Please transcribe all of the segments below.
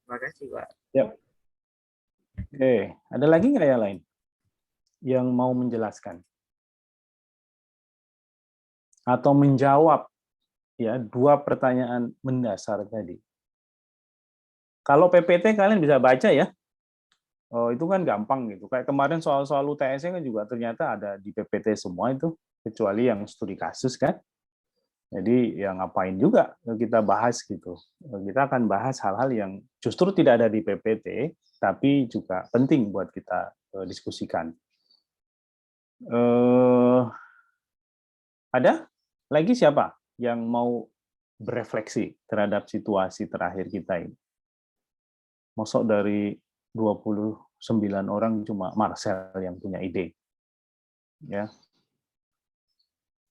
Terima kasih, Pak. Yap. Oke, ada lagi nggak yang lain yang mau menjelaskan atau menjawab ya dua pertanyaan mendasar tadi? Kalau PPT kalian bisa baca ya. Oh, itu kan gampang gitu. Kayak kemarin soal-soal UTS-nya kan juga ternyata ada di PPT semua itu, kecuali yang studi kasus kan. Jadi ya ngapain juga kita bahas gitu. Kita akan bahas hal-hal yang justru tidak ada di PPT, tapi juga penting buat kita diskusikan. Ada lagi siapa yang mau berefleksi terhadap situasi terakhir kita ini? Masuk dari 29 orang cuma Marcel yang punya ide. Ya.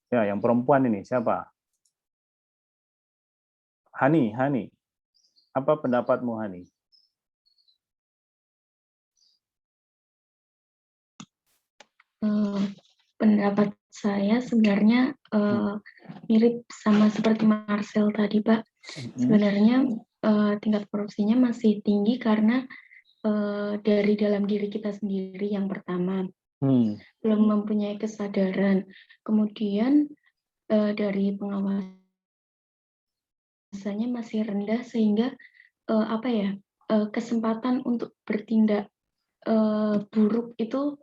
Ya, yang perempuan ini siapa? Hani. Apa pendapatmu, Hani? Pendapat saya sebenarnya mirip sama seperti Marcel tadi, Pak. Sebenarnya tingkat korupsinya masih tinggi karena dari dalam diri kita sendiri yang pertama. Belum mempunyai kesadaran. Kemudian dari pengawasannya masih rendah sehingga kesempatan untuk bertindak buruk itu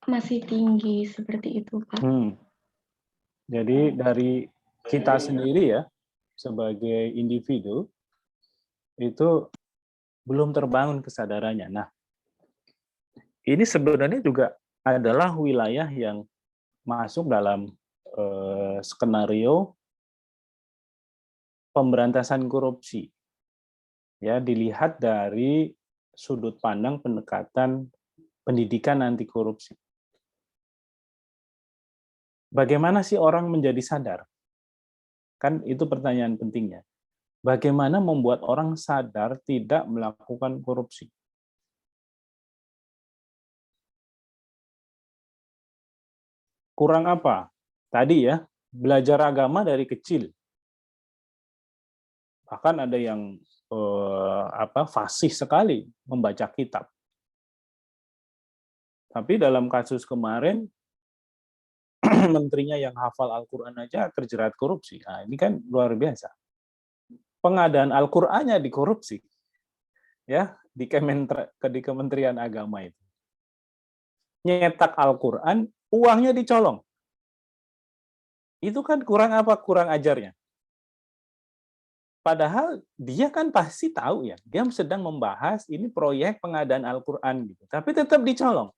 masih tinggi seperti itu, Pak. Jadi dari kita sendiri ya sebagai individu itu belum terbangun kesadarannya. Nah, ini sebenarnya juga adalah wilayah yang masuk dalam skenario pemberantasan korupsi. Ya, dilihat dari sudut pandang pendekatan pendidikan anti korupsi. Bagaimana sih orang menjadi sadar? Kan itu pertanyaan pentingnya. Bagaimana membuat orang sadar tidak melakukan korupsi? Kurang apa? Tadi ya, belajar agama dari kecil. Bahkan ada yang fasih sekali membaca kitab. Tapi dalam kasus kemarin, menterinya yang hafal Al-Quran aja terjerat korupsi. Nah, ini kan luar biasa. Pengadaan Al-Qur'annya dikorupsi. Ya, di Kementerian Agama itu. Nyetak Al-Qur'an, uangnya dicolong. Itu kan kurang apa? Kurang ajarnya. Padahal dia kan pasti tahu ya, dia sedang membahas ini proyek pengadaan Al-Qur'an gitu. Tapi tetap dicolong.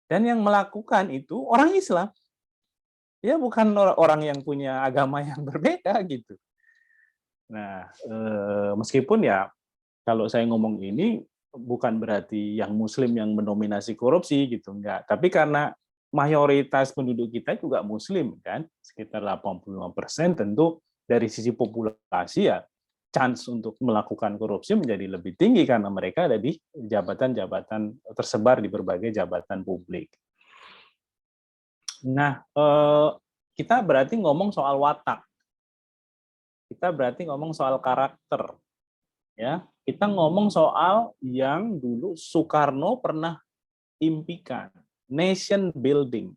Dan yang melakukan itu orang Islam. Ya bukan orang yang punya agama yang berbeda gitu. Nah, meskipun ya kalau saya ngomong ini bukan berarti yang Muslim yang mendominasi korupsi gitu, enggak. Tapi karena mayoritas penduduk kita juga Muslim kan, sekitar 85%, tentu dari sisi populasi ya chance untuk melakukan korupsi menjadi lebih tinggi karena mereka ada di jabatan-jabatan tersebar di berbagai jabatan publik. Nah, kita berarti ngomong soal watak. Kita berarti ngomong soal karakter. Ya, kita ngomong soal yang dulu Soekarno pernah impikan, nation building.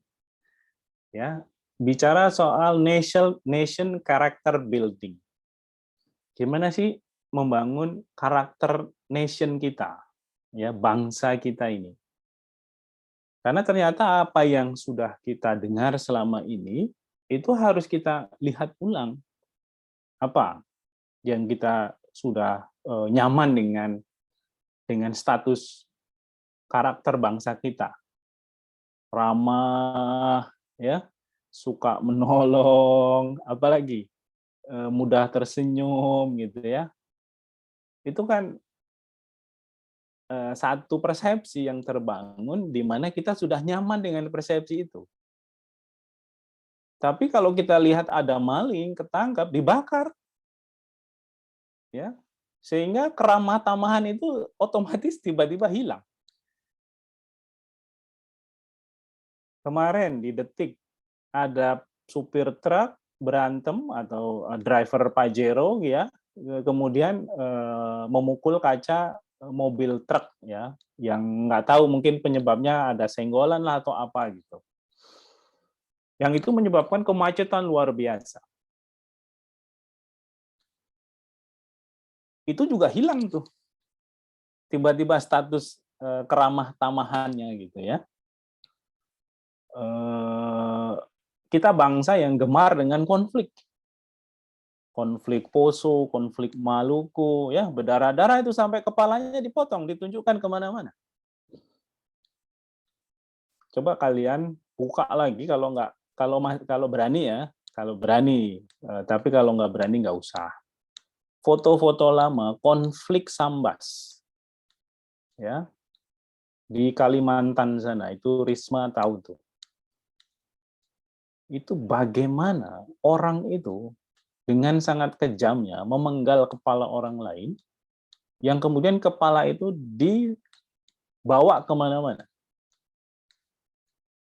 Ya, bicara soal nation character building. Gimana sih membangun karakter nation kita, ya, bangsa kita ini? Karena ternyata apa yang sudah kita dengar selama ini itu harus kita lihat ulang. Apa yang kita sudah nyaman dengan status karakter bangsa kita, ramah, ya, suka menolong, apalagi mudah tersenyum, gitu ya. Itu kan satu persepsi yang terbangun di mana kita sudah nyaman dengan persepsi itu. Tapi kalau kita lihat ada maling, ketangkap, dibakar, ya, sehingga keramah tamahan itu otomatis tiba-tiba hilang. Kemarin di Detik ada supir truk berantem atau driver Pajero ya kemudian memukul kaca mobil truk ya, yang nggak tahu mungkin penyebabnya ada senggolan lah atau apa gitu. Yang itu menyebabkan kemacetan luar biasa. Itu juga hilang tuh. Tiba-tiba status keramah tamahannya gitu ya. Kita bangsa yang gemar dengan konflik. Konflik Poso, konflik Maluku, ya berdarah-darah itu sampai kepalanya dipotong, ditunjukkan kemana-mana. Coba kalian buka lagi kalau berani ya, kalau berani. Tapi kalau nggak berani nggak usah. Foto-foto lama konflik Sambas, ya di Kalimantan sana itu Risma tahu tuh. Itu bagaimana orang itu dengan sangat kejamnya memenggal kepala orang lain, yang kemudian kepala itu dibawa kemana-mana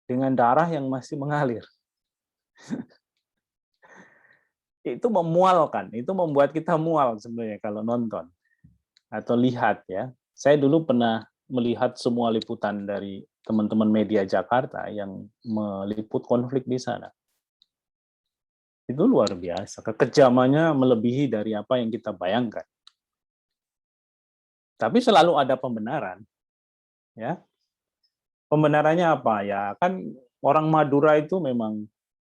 dengan darah yang masih mengalir. Itu memualkan, itu membuat kita mual sebenarnya kalau nonton atau lihat ya. Saya dulu pernah melihat semua liputan dari teman-teman media Jakarta yang meliput konflik di sana. Itu luar biasa, kekejamannya melebihi dari apa yang kita bayangkan. Tapi selalu ada pembenaran, ya. Pembenarannya apa ya? Kan orang Madura itu memang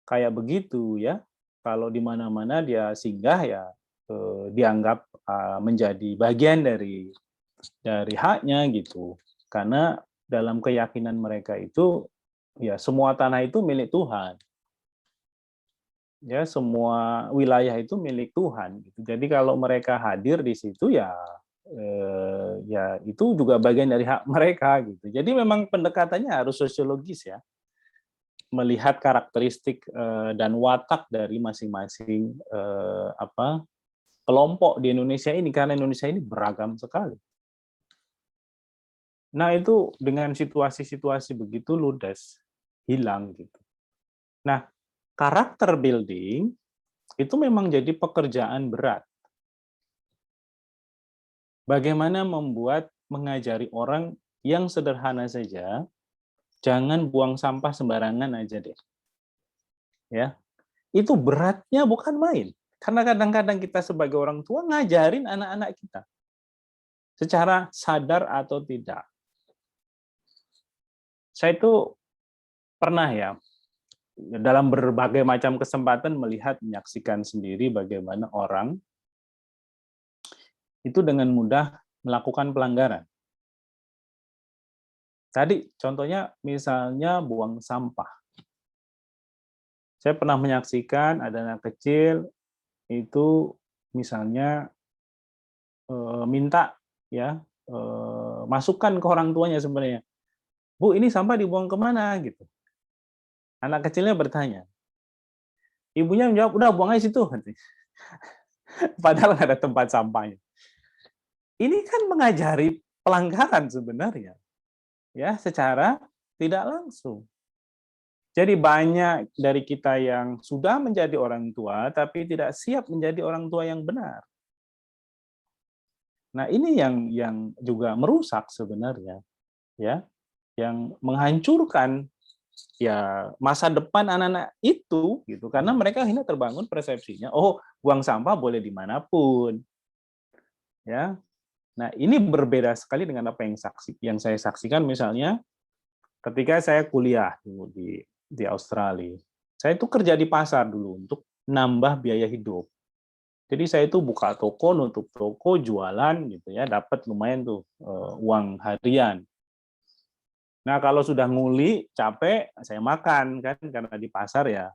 kayak begitu ya. Kalau di mana-mana dia singgah ya dianggap menjadi bagian dari haknya gitu. Karena dalam keyakinan mereka itu ya semua tanah itu milik Tuhan. Ya, semua wilayah itu milik Tuhan gitu. Jadi kalau mereka hadir di situ ya ya itu juga bagian dari hak mereka gitu. Jadi memang pendekatannya harus sosiologis ya. Melihat karakteristik dan watak dari masing-masing kelompok di Indonesia ini, karena Indonesia ini beragam sekali. Nah itu dengan situasi-situasi begitu ludes, hilang gitu. Nah karakter building itu memang jadi pekerjaan berat. Bagaimana mengajari orang yang sederhana saja, jangan buang sampah sembarangan aja deh. Ya, itu beratnya bukan main. Karena kadang-kadang kita sebagai orang tua ngajarin anak-anak kita secara sadar atau tidak. Saya itu pernah ya dalam berbagai macam kesempatan melihat, menyaksikan sendiri bagaimana orang itu dengan mudah melakukan pelanggaran. Tadi contohnya misalnya buang sampah. Saya pernah menyaksikan ada anak kecil itu misalnya minta ya masukan ke orang tuanya sebenarnya, Bu ini sampah dibuang kemana gitu. Anak kecilnya bertanya, ibunya menjawab udah buang aja situ. Padahal nggak ada tempat sampahnya. Ini kan mengajari pelanggaran sebenarnya, ya secara tidak langsung. Jadi banyak dari kita yang sudah menjadi orang tua tapi tidak siap menjadi orang tua yang benar. Nah, ini yang juga merusak sebenarnya, ya, yang menghancurkan ya masa depan anak-anak itu gitu karena mereka akhirnya terbangun persepsinya, oh, buang sampah boleh dimanapun. Ya. Nah, ini berbeda sekali dengan apa yang saya saksikan misalnya ketika saya kuliah dulu di Australia. Saya itu kerja di pasar dulu untuk nambah biaya hidup. Jadi saya itu buka toko, nutup toko, jualan gitu ya, dapat lumayan tuh uang harian. Nah kalau sudah nguli, capek, saya makan kan karena di pasar ya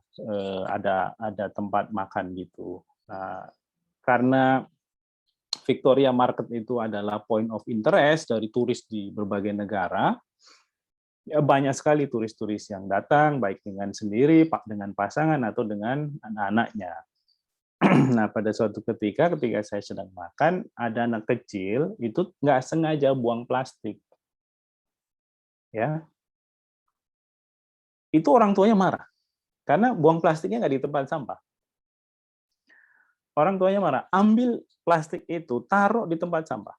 ada tempat makan gitu. Nah, karena Victoria Market itu adalah point of interest dari turis di berbagai negara, ya banyak sekali turis-turis yang datang, baik dengan sendiri, dengan pasangan atau dengan anak-anaknya. Nah, pada suatu ketika saya sedang makan, ada anak kecil itu nggak sengaja buang plastik, ya. Itu orang tuanya marah karena buang plastiknya nggak di tempat sampah. Orang tuanya marah, ambil plastik itu, taruh di tempat sampah.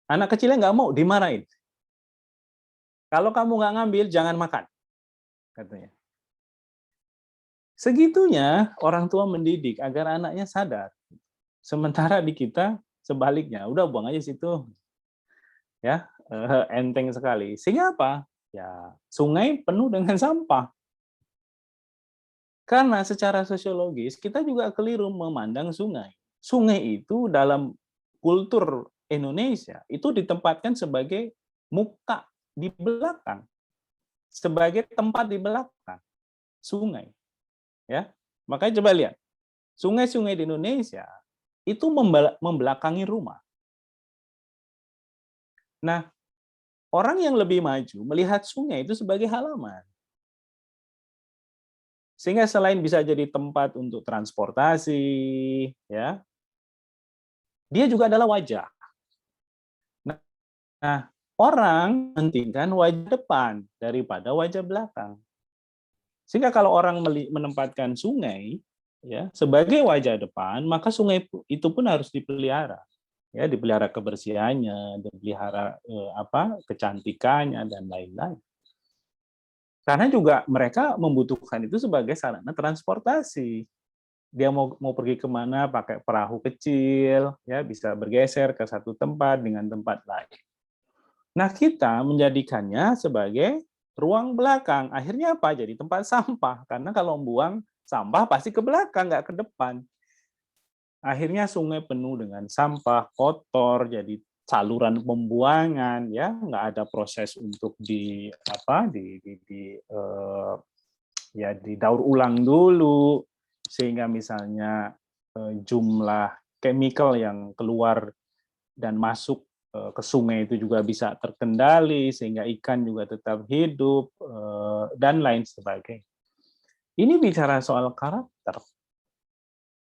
Anak kecilnya nggak mau, dimarahin. Kalau kamu nggak ngambil, jangan makan, katanya. Segitunya orang tua mendidik agar anaknya sadar. Sementara di kita sebaliknya, udah buang aja situ, ya enteng sekali. Sehingga apa? Ya sungai penuh dengan sampah. Karena secara sosiologis kita juga keliru memandang sungai. Sungai itu dalam kultur Indonesia itu ditempatkan sebagai muka di belakang, sebagai tempat di belakang sungai. Ya, makanya coba lihat sungai-sungai di Indonesia itu membelakangi rumah. Nah, orang yang lebih maju melihat sungai itu sebagai halaman. Sehingga selain bisa jadi tempat untuk transportasi, ya, dia juga adalah wajah. Nah, orang mementingkan wajah depan daripada wajah belakang. Sehingga kalau orang menempatkan sungai ya sebagai wajah depan, maka sungai itu pun harus dipelihara. Ya, dipelihara kebersihannya, dipelihara kecantikannya dan lain-lain. Karena juga mereka membutuhkan itu sebagai sarana transportasi. Dia mau pergi kemana pakai perahu kecil, ya bisa bergeser ke satu tempat dengan tempat lain. Nah, kita menjadikannya sebagai ruang belakang. Akhirnya apa? Jadi tempat sampah. Karena kalau buang sampah pasti ke belakang, nggak ke depan. Akhirnya sungai penuh dengan sampah, kotor, jadi saluran pembuangan, ya nggak ada proses untuk didaur ulang dulu, sehingga misalnya jumlah chemical yang keluar dan masuk ke sungai itu juga bisa terkendali sehingga ikan juga tetap hidup dan lain sebagainya. Ini bicara soal karakter,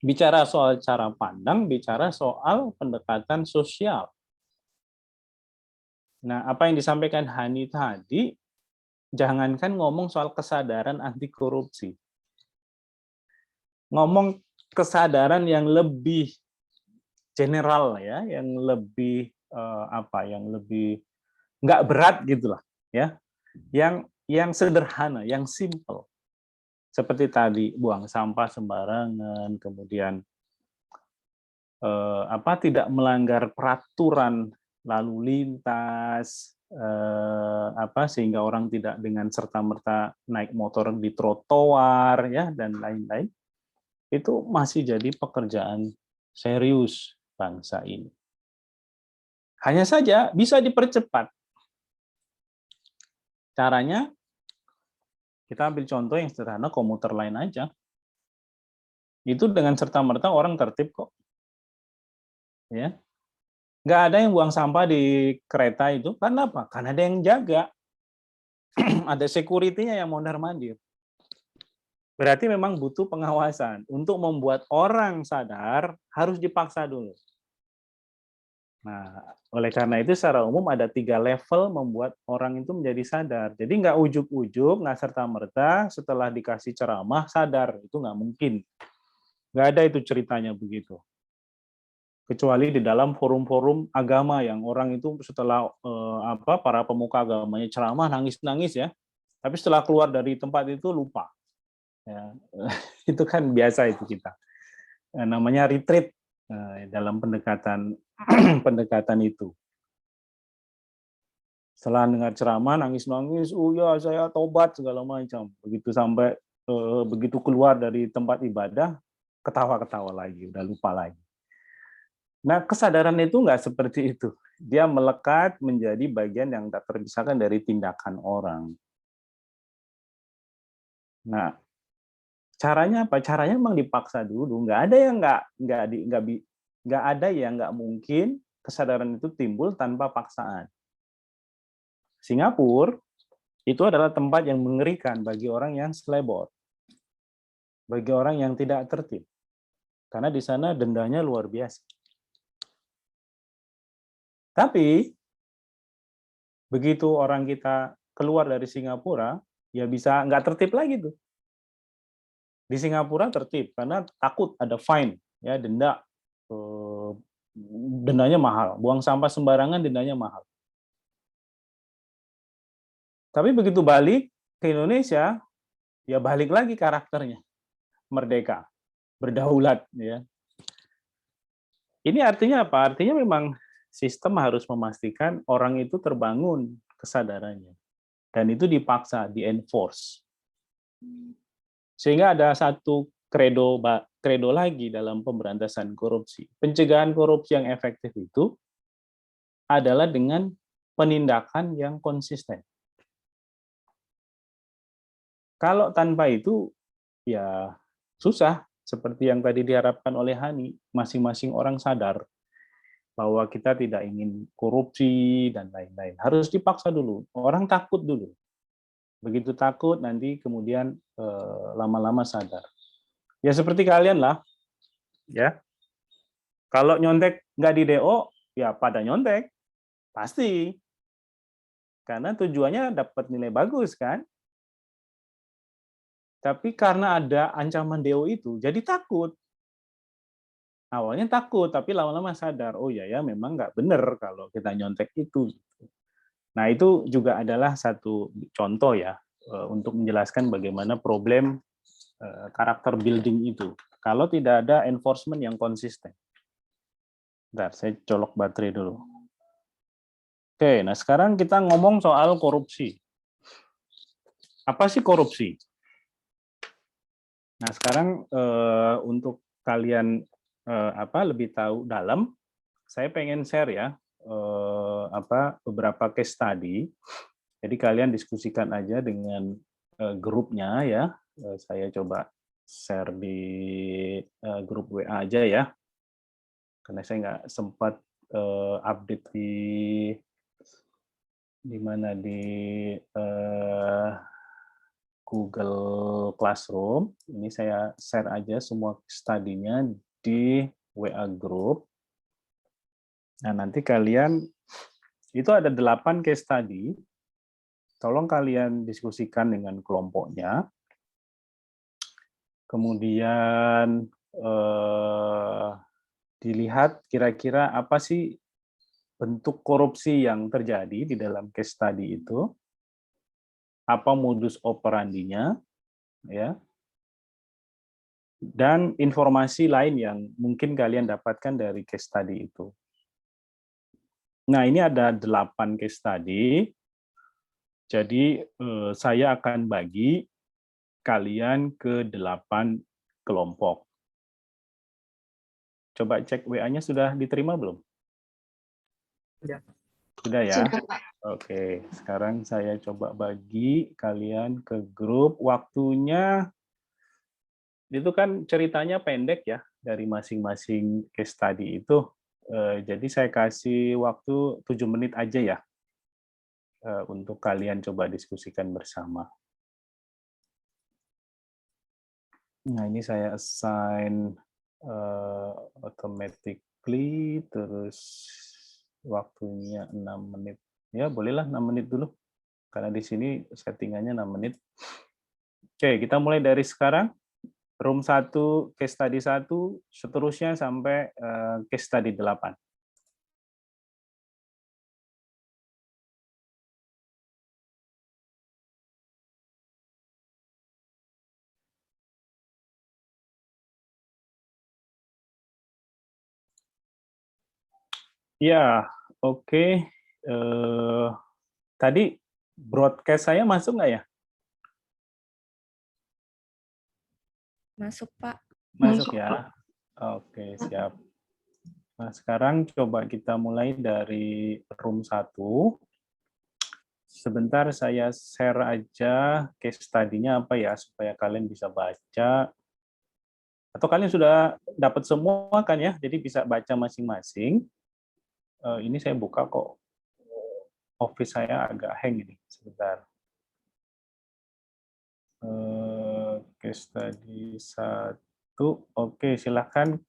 bicara soal cara pandang, bicara soal pendekatan sosial. Nah, apa yang disampaikan Hani tadi, jangankan ngomong soal kesadaran anti korupsi, ngomong kesadaran yang lebih general ya, yang lebih yang lebih nggak berat gitulah ya, yang sederhana, yang simple. Seperti tadi buang sampah sembarangan, kemudian tidak melanggar peraturan lalu lintas, sehingga orang tidak dengan serta-merta naik motor di trotoar ya dan lain-lain. Itu masih jadi pekerjaan serius bangsa ini. Hanya saja bisa dipercepat. Caranya kita ambil contoh yang sederhana, komuter lain aja. Itu dengan serta-merta orang tertib kok. Ya. Nggak ada yang buang sampah di kereta itu, karena apa? Karena ada yang jaga. Ada security-nya yang mondar-mandir. Berarti memang butuh pengawasan. Untuk membuat orang sadar, harus dipaksa dulu. Nah, oleh karena itu secara umum ada 3 level membuat orang itu menjadi sadar. Jadi nggak ujuk-ujuk, nggak serta-merta setelah dikasih ceramah sadar. Itu nggak mungkin. Nggak ada itu ceritanya begitu. Kecuali di dalam forum-forum agama yang orang itu setelah para pemuka agamanya ceramah nangis-nangis ya, tapi setelah keluar dari tempat itu lupa. Ya, itu kan biasa itu kita. Namanya retreat dalam pendekatan pendekatan itu. Setelah dengar ceramah nangis-nangis, oh ya saya tobat segala macam. Begitu sampai begitu keluar dari tempat ibadah, ketawa-ketawa lagi, udah lupa lagi. Nah, kesadaran itu nggak seperti itu. Dia melekat menjadi bagian yang tak terpisahkan dari tindakan orang. Nah, caranya apa? Caranya memang dipaksa dulu. Nggak ada yang nggak ada yang nggak mungkin kesadaran itu timbul tanpa paksaan. Singapura itu adalah tempat yang mengerikan bagi orang yang selebor, bagi orang yang tidak tertib. Karena di sana dendanya luar biasa. Tapi begitu orang kita keluar dari Singapura, ya bisa nggak tertib lagi tuh. Di Singapura tertib karena takut ada fine, ya denda, dendanya mahal. Buang sampah sembarangan dendanya mahal. Tapi begitu balik ke Indonesia, ya balik lagi karakternya, merdeka, berdaulat, ya. Ini artinya apa? Artinya memang sistem harus memastikan orang itu terbangun kesadarannya. Dan itu dipaksa, di-enforce. Sehingga ada satu kredo lagi dalam pemberantasan korupsi. Pencegahan korupsi yang efektif itu adalah dengan penindakan yang konsisten. Kalau tanpa itu, ya susah. Seperti yang tadi diharapkan oleh Hani, masing-masing orang sadar bahwa kita tidak ingin korupsi dan lain-lain. Harus dipaksa dulu. Orang takut dulu. Begitu takut, nanti kemudian lama-lama sadar. Ya seperti kalian lah, ya. Kalau nyontek nggak di DO, ya pada nyontek, pasti. Karena tujuannya dapat nilai bagus, kan? Tapi karena ada ancaman DO itu, jadi takut. Awalnya takut, tapi lama-lama sadar, oh ya memang nggak benar kalau kita nyontek itu. Nah itu juga adalah satu contoh ya, untuk menjelaskan bagaimana problem karakter building itu. Kalau tidak ada enforcement yang konsisten. Bentar, saya colok baterai dulu. Oke, nah sekarang kita ngomong soal korupsi. Apa sih korupsi? Nah sekarang untuk kalian lebih tahu dalam, saya pengen share ya beberapa case study. Jadi kalian diskusikan aja dengan grupnya ya. Saya coba share di grup WA aja ya, karena saya nggak sempat update di mana di Google Classroom. Ini saya share aja semua studinya di WA group. Nah, nanti kalian, itu ada 8 case study. Tolong kalian diskusikan dengan kelompoknya. Kemudian dilihat kira-kira apa sih bentuk korupsi yang terjadi di dalam case study itu, apa modus operandinya, ya, dan informasi lain yang mungkin kalian dapatkan dari case study itu. Nah, ini ada 8 case study. Jadi saya akan bagi kalian ke 8 kelompok. Coba cek WA-nya sudah diterima belum? Sudah. Sudah ya? Sudah, Pak. Oke, sekarang saya coba bagi kalian ke grup. Waktunya itu kan ceritanya pendek ya dari masing-masing case study itu. Jadi saya kasih waktu 7 menit aja ya untuk kalian coba diskusikan bersama. Nah, ini saya assign automatically, terus waktunya 6 menit. Ya, bolehlah 6 menit dulu. Karena di sini settingannya 6 menit. Oke, kita mulai dari sekarang. Room 1, case study 1, seterusnya sampai case study 8. Ya, oke. Tadi broadcast saya masuk nggak ya? Masuk, Pak. Masuk ya. Oke, siap. Nah, sekarang coba kita mulai dari room 1. Sebentar saya share aja case study-nya apa ya, supaya kalian bisa baca. Atau kalian sudah dapat semua kan ya, jadi bisa baca masing-masing. Ini saya buka kok, Office saya agak hang ini, sebentar. Case study 1, oke, silakan.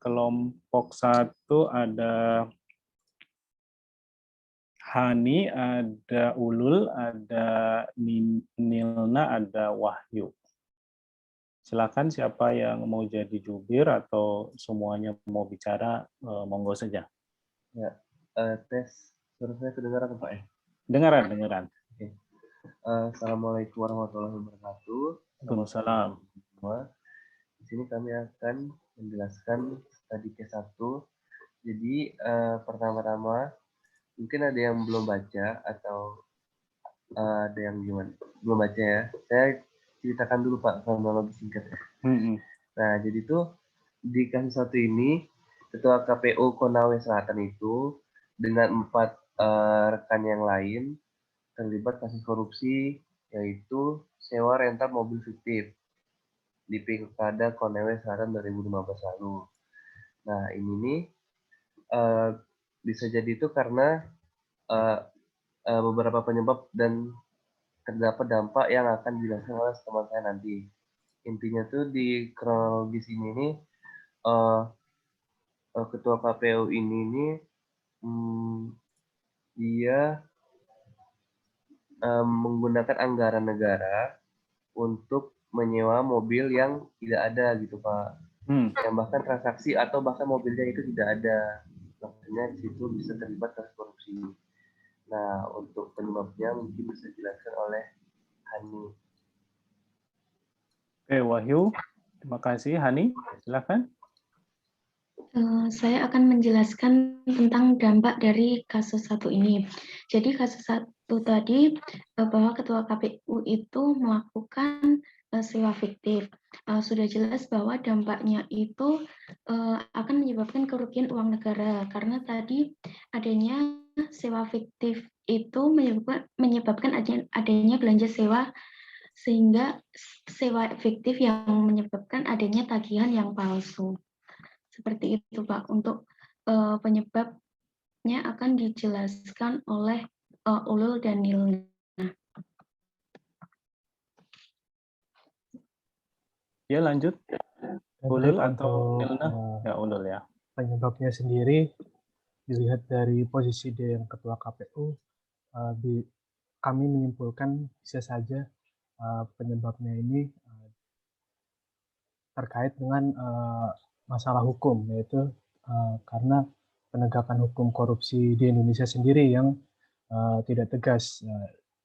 Kelompok 1 ada Hani, ada Ulul, ada Nilna, ada Wahyu. Silakan siapa yang mau jadi jubir atau semuanya mau bicara, monggo saja. Ya, tes. Suara saya kedengaran Pak ya? Dengaran, dengaran. Oke. Assalamualaikum warahmatullahi wabarakatuh. Waalaikumsalam. Semua. Di sini kami akan menjelaskan studi K1. Jadi pertama-tama mungkin ada yang belum baca atau ada yang gimana? Belum baca ya. Saya ceritakan dulu Pak kronologi singkat ya. Nah, jadi tuh di kasus satu ini Ketua KPU Konawe Selatan itu dengan 4 rekan yang lain terlibat kasus korupsi, yaitu sewa rental mobil fiktif di Pilkada Konawe Selatan 2015 lalu. Nah, ini nih bisa jadi itu karena beberapa penyebab dan terdapat dampak yang akan dijelaskan oleh teman saya nanti. Intinya tuh di kronologis ini nih Ketua KPU ini nih dia menggunakan anggaran negara untuk menyewa mobil yang tidak ada gitu Pak. Yang bahkan transaksi atau bahkan mobilnya itu tidak ada. Makanya di situ bisa terlibat kasus korupsi. Nah, untuk penyebabnya mungkin bisa dijelaskan oleh Hani. Oke, Wahyu. Terima kasih. Hani, silakan. Saya akan menjelaskan tentang dampak dari kasus satu ini. Jadi kasus satu tadi bahwa Ketua KPU itu melakukan sewa fiktif. Sudah jelas bahwa dampaknya itu akan menyebabkan kerugian uang negara karena tadi adanya sewa fiktif itu menyebabkan adanya belanja sewa sehingga sewa fiktif yang menyebabkan adanya tagihan yang palsu. Seperti itu Pak, untuk penyebabnya akan dijelaskan oleh Ulul dan Nilna. Ya, lanjut. Ulul atau Nilna? Ya, Ulul ya. Penyebabnya sendiri dilihat dari posisi D yang Ketua KPU, kami menyimpulkan bisa saja penyebabnya ini terkait dengan masalah hukum, yaitu karena penegakan hukum korupsi di Indonesia sendiri yang tidak tegas.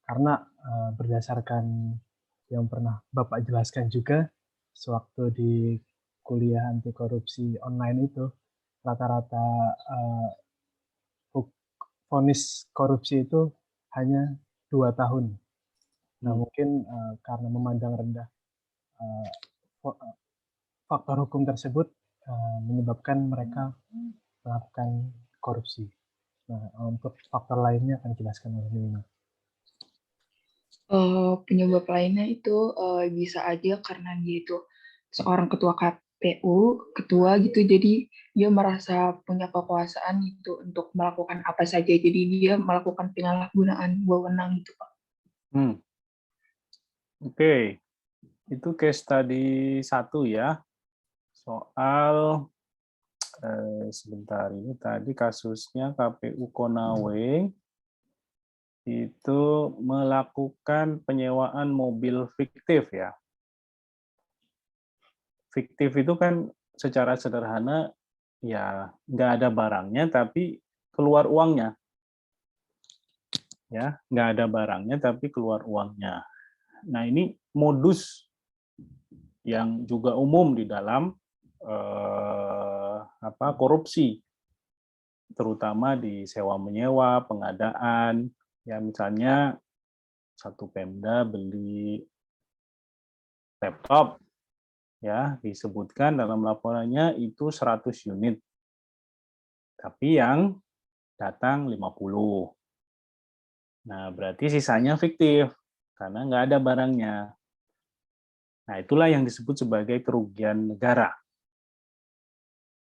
Karena berdasarkan yang pernah Bapak jelaskan juga sewaktu di kuliah anti korupsi online itu, rata-rata vonis korupsi itu hanya 2 tahun. Nah, mungkin karena memandang rendah faktor hukum tersebut menyebabkan mereka melakukan korupsi. Nah, untuk faktor lainnya akan dijelaskan oleh Nina. Penyebab lainnya itu bisa aja karena dia itu seorang ketua KPU, ketua gitu, jadi dia merasa punya kekuasaan itu untuk melakukan apa saja, jadi dia melakukan penyalahgunaan wewenang gitu Pak. Oke. Itu case study 1 ya. Soal sebentar, ini tadi kasusnya KPU Konawe itu melakukan penyewaan mobil fiktif ya. Fiktif itu kan secara sederhana ya nggak ada barangnya tapi keluar uangnya. Ya, nggak ada barangnya tapi keluar uangnya. Nah, ini modus yang juga umum di dalam korupsi, terutama di sewa menyewa, pengadaan, ya misalnya satu Pemda beli laptop, ya disebutkan dalam laporannya itu 100 unit, tapi yang datang 50. Nah, berarti sisanya fiktif, karena nggak ada barangnya. Nah, itulah yang disebut sebagai kerugian negara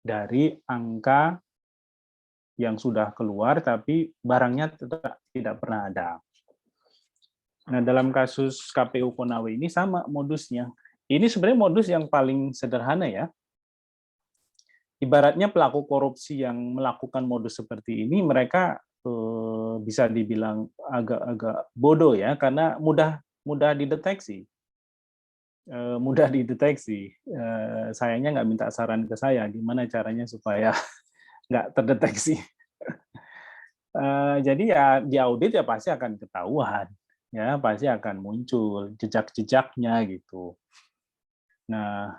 dari angka yang sudah keluar, tapi barangnya tidak pernah ada. Nah, dalam kasus KPU Konawe ini sama modusnya. Ini sebenarnya modus yang paling sederhana ya. Ibaratnya pelaku korupsi yang melakukan modus seperti ini, mereka bisa dibilang agak-agak bodoh ya, karena mudah dideteksi. mudah dideteksi. Sayangnya nggak minta saran ke saya, gimana caranya supaya nggak terdeteksi. Jadi ya di audit ya pasti akan ketahuan, ya pasti akan muncul jejak-jejaknya gitu. Nah,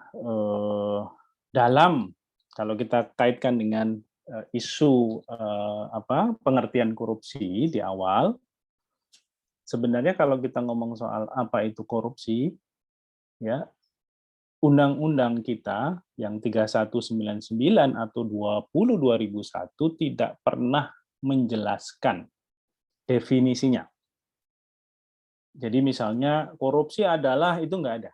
dalam kalau kita kaitkan dengan isu pengertian korupsi di awal, sebenarnya kalau kita ngomong soal apa itu korupsi, ya undang-undang kita yang 3199 atau 20/2001 tidak pernah menjelaskan definisinya. Jadi misalnya korupsi adalah itu nggak ada.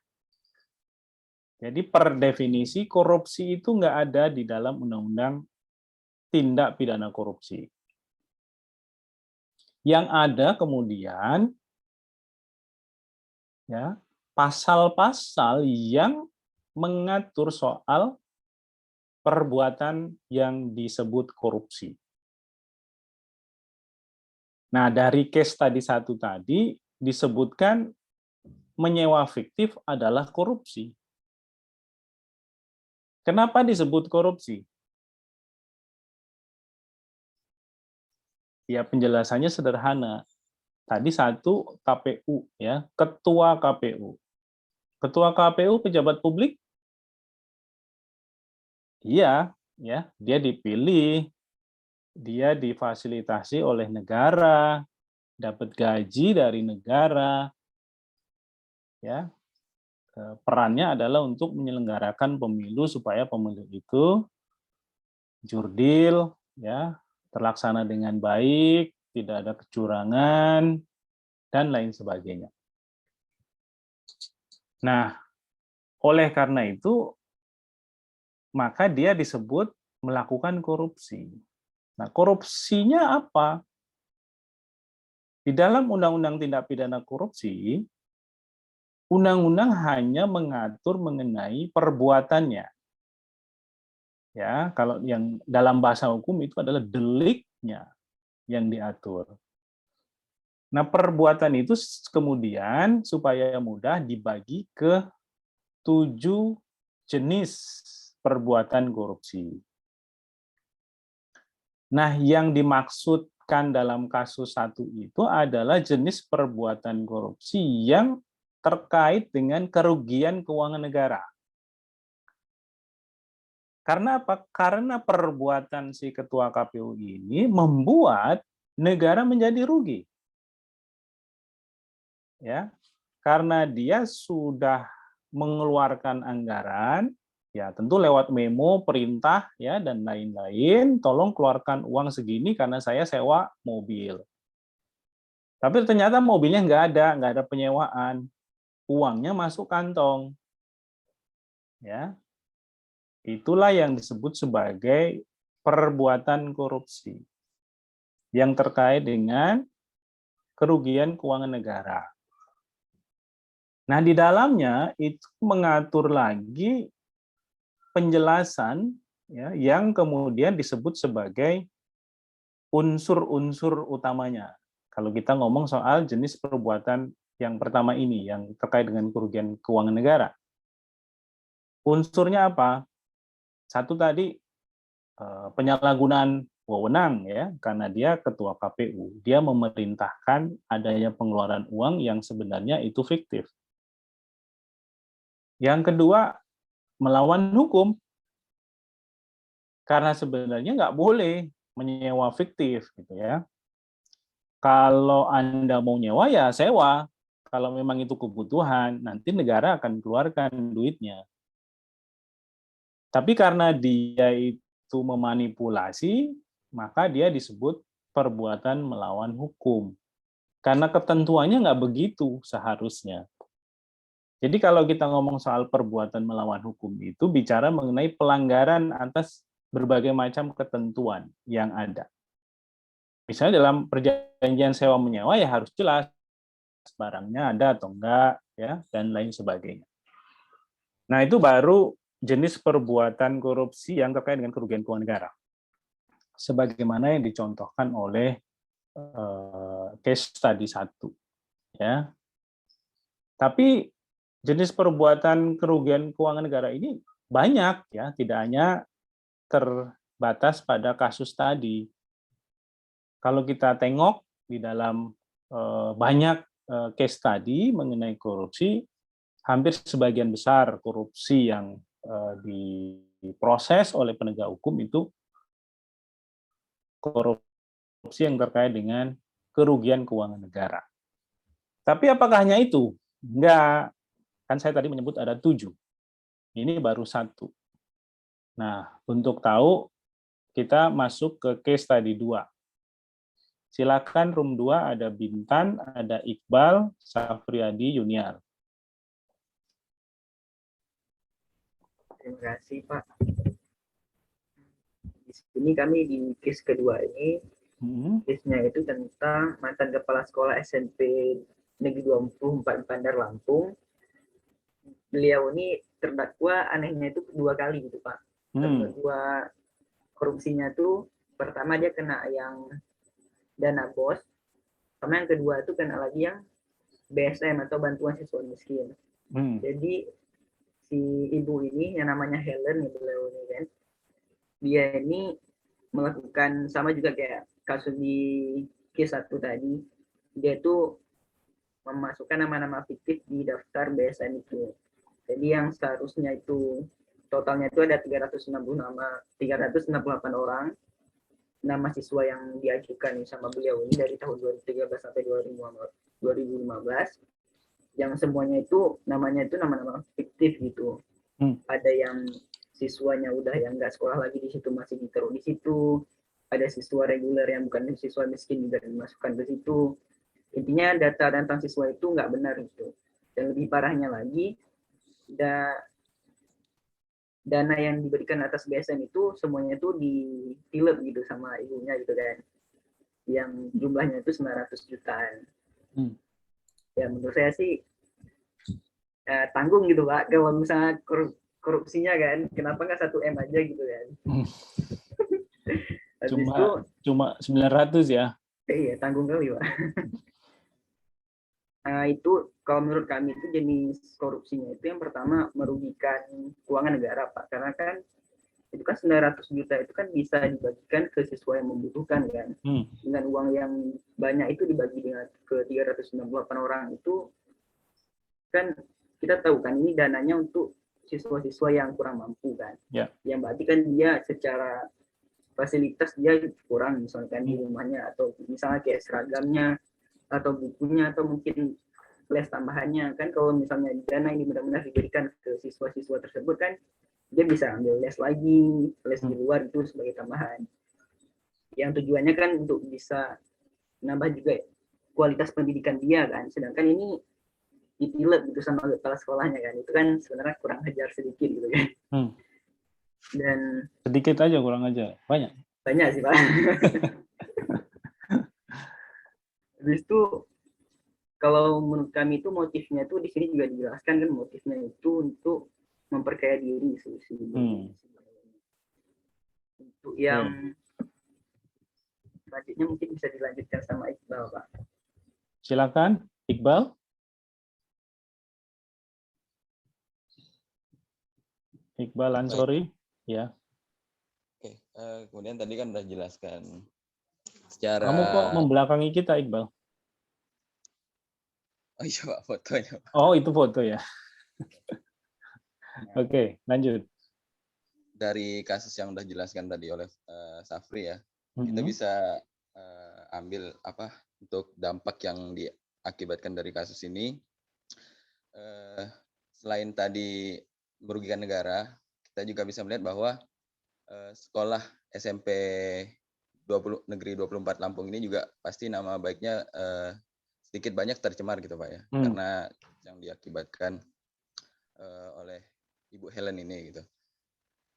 Jadi per definisi korupsi itu nggak ada di dalam undang-undang tindak pidana korupsi. Yang ada kemudian ya pasal-pasal yang mengatur soal perbuatan yang disebut korupsi. Nah, dari case tadi satu tadi disebutkan menyewa fiktif adalah korupsi. Kenapa disebut korupsi? Ya penjelasannya sederhana. Tadi satu KPU ya, ketua KPU. Ketua KPU pejabat publik? Iya, ya, dia dipilih, dia difasilitasi oleh negara, dapat gaji dari negara. Ya. Perannya adalah untuk menyelenggarakan pemilu supaya pemilu itu jurdil, ya, terlaksana dengan baik, tidak ada kecurangan, dan lain sebagainya. Nah, oleh karena itu, maka dia disebut melakukan korupsi. Nah, korupsinya apa? Di dalam Undang-Undang Tindak Pidana Korupsi, undang-undang hanya mengatur mengenai perbuatannya. Ya, kalau yang dalam bahasa hukum itu adalah deliknya yang diatur. Nah, perbuatan itu kemudian supaya mudah dibagi ke 7 jenis perbuatan korupsi. Nah, yang dimaksudkan dalam kasus satu itu adalah jenis perbuatan korupsi yang terkait dengan kerugian keuangan negara. Karena apa? Karena perbuatan si ketua KPU ini membuat negara menjadi rugi. Ya, karena dia sudah mengeluarkan anggaran, ya tentu lewat memo, perintah, ya dan lain-lain, tolong keluarkan uang segini karena saya sewa mobil. Tapi ternyata mobilnya nggak ada penyewaan, uangnya masuk kantong. Ya, itulah yang disebut sebagai perbuatan korupsi yang terkait dengan kerugian keuangan negara. Nah, di dalamnya itu mengatur lagi penjelasan ya, yang kemudian disebut sebagai unsur-unsur utamanya. Kalau kita ngomong soal jenis perbuatan yang pertama ini, yang terkait dengan kerugian keuangan negara. Unsurnya apa? Satu tadi, penyalahgunaan wewenang ya, karena dia ketua KPU. Dia memerintahkan adanya pengeluaran uang yang sebenarnya itu fiktif. Yang kedua, melawan hukum. Karena sebenarnya nggak boleh menyewa fiktif, gitu ya. Kalau Anda mau nyewa, ya sewa. Kalau memang itu kebutuhan, nanti negara akan keluarkan duitnya. Tapi karena dia itu memanipulasi, maka dia disebut perbuatan melawan hukum. Karena ketentuannya nggak begitu seharusnya. Jadi kalau kita ngomong soal perbuatan melawan hukum itu bicara mengenai pelanggaran atas berbagai macam ketentuan yang ada. Misalnya dalam perjanjian sewa menyewa ya harus jelas barangnya ada atau enggak ya dan lain sebagainya. Nah, itu baru jenis perbuatan korupsi yang terkait dengan kerugian keuangan negara. Sebagaimana yang dicontohkan oleh case tadi satu ya. Tapi jenis perbuatan kerugian keuangan negara ini banyak ya, tidak hanya terbatas pada kasus tadi. Kalau kita tengok di dalam banyak case study mengenai korupsi, hampir sebagian besar korupsi yang diproses oleh penegak hukum itu korupsi yang terkait dengan kerugian keuangan negara. Tapi apakah hanya itu? Enggak. Kan saya tadi menyebut ada 7. Ini baru 1. Nah, untuk tahu, kita masuk ke case study 2. Silakan room 2 ada Bintan, ada Iqbal, Safriyadi, Yuniar. Terima kasih, Pak. Di sini kami di case kedua ini, case-nya itu tentang mantan kepala sekolah SMP Negeri 24 Bandar Lampung. Beliau ini terdakwa anehnya itu 2 kali gitu, Pak. Kedua korupsinya itu, pertama dia kena yang dana BOS, sama yang kedua itu kena lagi yang BSM atau bantuan siswa miskin. Jadi si ibu ini yang namanya Helen, beliau ini kan, dia ini melakukan sama juga kayak kasus di case 1 tadi, dia itu memasukkan nama-nama fiktif di daftar BSM itu. Jadi yang seharusnya itu totalnya itu ada 368 orang nama siswa yang diajukan sama beliau ini dari tahun 2013 sampai 2015, yang semuanya itu namanya itu nama-nama fiktif gitu. Ada yang siswanya udah yang nggak sekolah lagi di situ masih ditaruh di situ, ada siswa reguler yang bukan siswa miskin juga dimasukkan ke situ. Intinya data tentang siswa itu nggak benar itu. Dan lebih parahnya lagi, dana yang diberikan atas BSN itu semuanya itu ditilep gitu sama ibunya gitu kan, yang jumlahnya itu 900 jutaan. Ya menurut saya sih tanggung gitu Pak, kalau misalnya korupsinya kan, kenapa nggak 1 M aja gitu kan. Cuma 900 ya. Iya, tanggung kali Pak. Itu kalau menurut kami itu jenis korupsinya itu yang pertama merugikan keuangan negara Pak, karena kan itu kan 900 juta itu kan bisa dibagikan ke siswa yang membutuhkan kan. Dengan uang yang banyak itu dibagi dengan ke 368 orang itu kan kita tahu kan ini dananya untuk siswa-siswa yang kurang mampu kan. Yang berarti kan dia secara fasilitas dia kurang, misalkan di rumahnya atau misalnya kayak seragamnya atau bukunya atau mungkin les tambahannya kan. Kalau misalnya dana ini benar-benar diberikan ke siswa-siswa tersebut kan dia bisa ambil les lagi, les di luar itu sebagai tambahan. Yang tujuannya kan untuk bisa nambah juga kualitas pendidikan dia kan. Sedangkan ini ditilep gitu sama kepala sekolahnya kan. Itu kan sebenarnya kurang ajar sedikit gitu kan. Dan sedikit aja kurang aja, banyak. Banyak sih Pak. Habis itu kalau menurut kami itu motifnya itu di sini juga dijelaskan kan, motifnya itu untuk memperkaya diri sih. Untuk yang selanjutnya mungkin bisa dilanjutkan sama Iqbal Pak. Silakan Iqbal. Iqbal Ansori, ya. Oke, kemudian tadi kan udah jelaskan secara. Kamu kok membelakangi kita, Iqbal? Oh iya Pak, fotonya. Oh itu foto ya. Oke, lanjut. Dari kasus yang udah jelaskan tadi oleh Safri ya, kita bisa ambil apa untuk dampak yang diakibatkan dari kasus ini. Selain tadi merugikan negara, kita juga bisa melihat bahwa sekolah SMP Negeri 24 Lampung ini juga pasti nama baiknya sedikit banyak tercemar gitu Pak ya, karena yang diakibatkan oleh Ibu Helen ini gitu.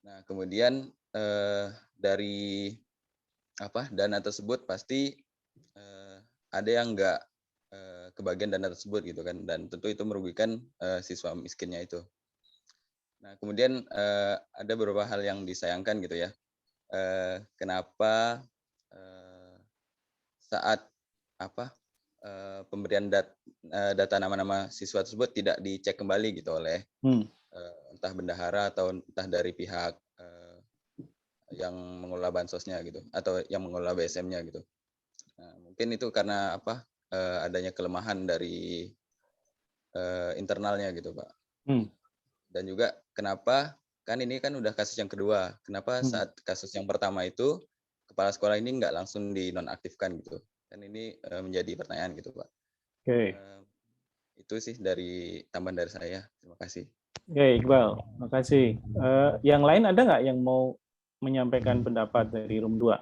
Nah kemudian dari dana tersebut pasti ada yang nggak kebagian dana tersebut gitu kan, dan tentu itu merugikan siswa miskinnya itu. Nah kemudian ada beberapa hal yang disayangkan gitu ya, kenapa saat pemberian data nama-nama siswa tersebut tidak dicek kembali gitu oleh entah bendahara atau entah dari pihak yang mengelola bansosnya gitu atau yang mengelola BSM-nya gitu. Nah, mungkin itu karena apa? Adanya kelemahan dari internalnya gitu, Pak. Dan juga kenapa kan ini kan udah kasus yang kedua. Kenapa saat kasus yang pertama itu kepala sekolah ini nggak langsung dinonaktifkan gitu? Dan ini menjadi pertanyaan gitu, Pak. Oke. Itu sih dari tambahan dari saya. Terima kasih. Oke, Iqbal. Makasih. Yang lain ada nggak yang mau menyampaikan pendapat dari room 2?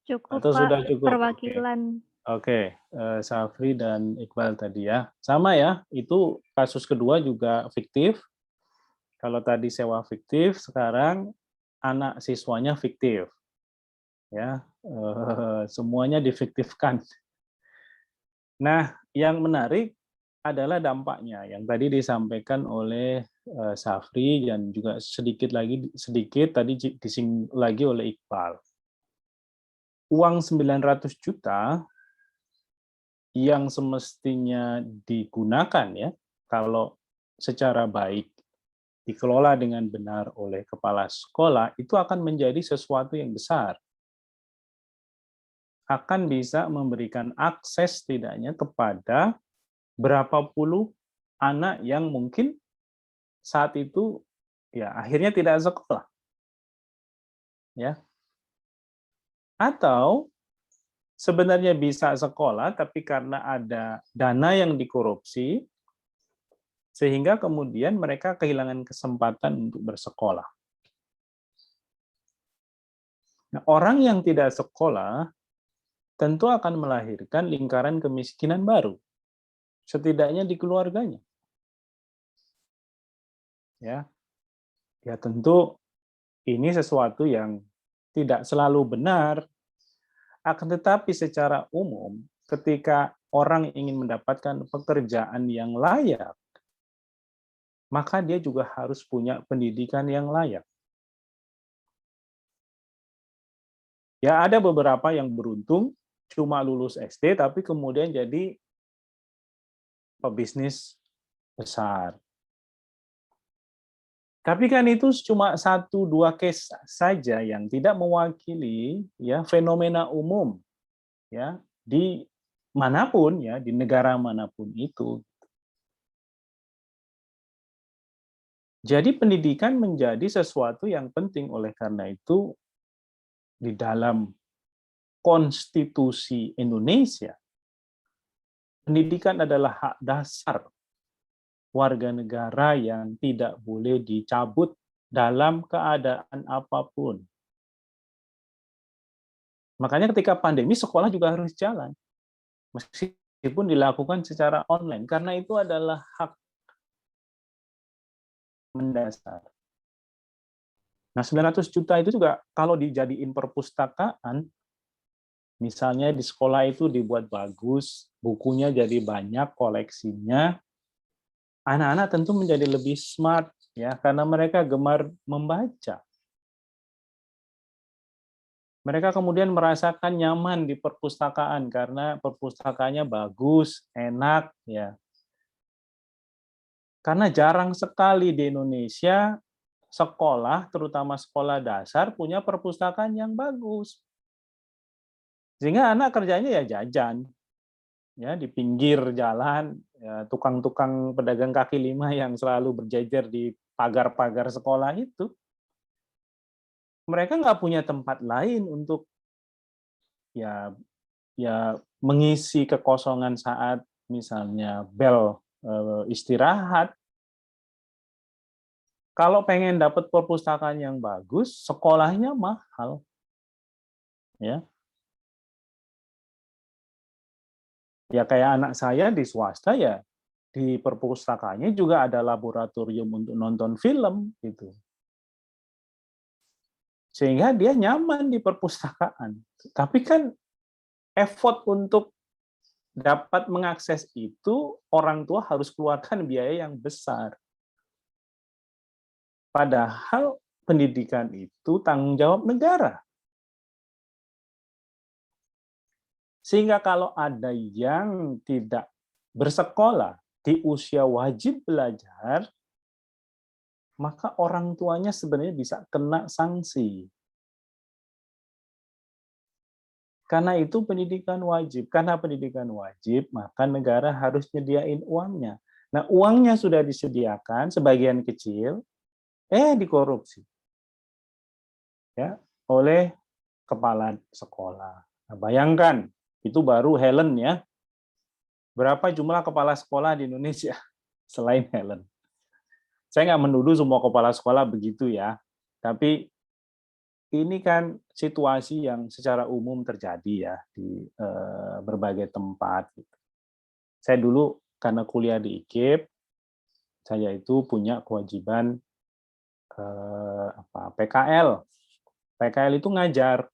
Cukup, Atau Pak, sudah cukup? perwakilan. Oke, Safri dan Iqbal tadi ya. Sama ya, itu kasus kedua juga fiktif. Kalau tadi sewa fiktif, sekarang anak siswanya fiktif. Ya, semuanya difiktifkan. Nah, yang menarik adalah dampaknya yang tadi disampaikan oleh Safri dan juga sedikit tadi disinggung lagi oleh Iqbal. Uang 900 juta yang semestinya digunakan ya kalau secara baik dikelola dengan benar oleh kepala sekolah itu akan menjadi sesuatu yang besar. Akan bisa memberikan akses setidaknya kepada berapa puluh anak yang mungkin saat itu ya akhirnya tidak sekolah. Ya. Atau sebenarnya bisa sekolah tapi karena ada dana yang dikorupsi sehingga kemudian mereka kehilangan kesempatan untuk bersekolah. Nah, orang yang tidak sekolah tentu akan melahirkan lingkaran kemiskinan baru, setidaknya di keluarganya. Ya, tentu ini sesuatu yang tidak selalu benar, akan tetapi secara umum ketika orang ingin mendapatkan pekerjaan yang layak, maka dia juga harus punya pendidikan yang layak. Ya, ada beberapa yang beruntung cuma lulus SD tapi kemudian jadi pebisnis besar. Tapi kan itu cuma 1-2 case saja yang tidak mewakili ya fenomena umum ya di manapun ya, di negara manapun itu. Jadi pendidikan menjadi sesuatu yang penting, oleh karena itu di dalam konstitusi Indonesia pendidikan adalah hak dasar warga negara yang tidak boleh dicabut dalam keadaan apapun. Makanya ketika pandemi sekolah juga harus jalan. Meskipun dilakukan secara online karena itu adalah hak mendasar. Nah, 900 juta itu juga kalau dijadiin perpustakaan, misalnya di sekolah itu dibuat bagus, bukunya jadi banyak, koleksinya, anak-anak tentu menjadi lebih smart ya karena mereka gemar membaca. Mereka kemudian merasakan nyaman di perpustakaan karena perpustakaannya bagus, enak ya. Karena jarang sekali di Indonesia sekolah, terutama sekolah dasar, punya perpustakaan yang bagus. Sehingga anak kerjanya ya jajan. Ya, di pinggir jalan, ya, tukang-tukang pedagang kaki lima yang selalu berjejer di pagar-pagar sekolah itu. Mereka nggak punya tempat lain untuk ya mengisi kekosongan saat misalnya bel istirahat. Kalau pengen dapat perpustakaan yang bagus, sekolahnya mahal. Ya. Ya kayak anak saya di swasta ya, di perpustakaannya juga ada laboratorium untuk nonton film gitu. Sehingga dia nyaman di perpustakaan. Tapi kan effort untuk dapat mengakses itu orang tua harus keluarkan biaya yang besar. Padahal pendidikan itu tanggung jawab negara. Sehingga kalau ada yang tidak bersekolah di usia wajib belajar, maka orang tuanya sebenarnya bisa kena sanksi. Karena itu pendidikan wajib. Karena pendidikan wajib, maka negara harus nyediain uangnya. Nah, uangnya sudah disediakan, sebagian kecil, dikorupsi. Ya, oleh kepala sekolah. Nah, bayangkan, itu baru Helen ya. Berapa jumlah kepala sekolah di Indonesia selain Helen? Saya nggak menuduh semua kepala sekolah begitu ya, tapi ini kan situasi yang secara umum terjadi ya di berbagai tempat. Saya dulu karena kuliah di IKIP, saya itu punya kewajiban PKL. PKL itu ngajar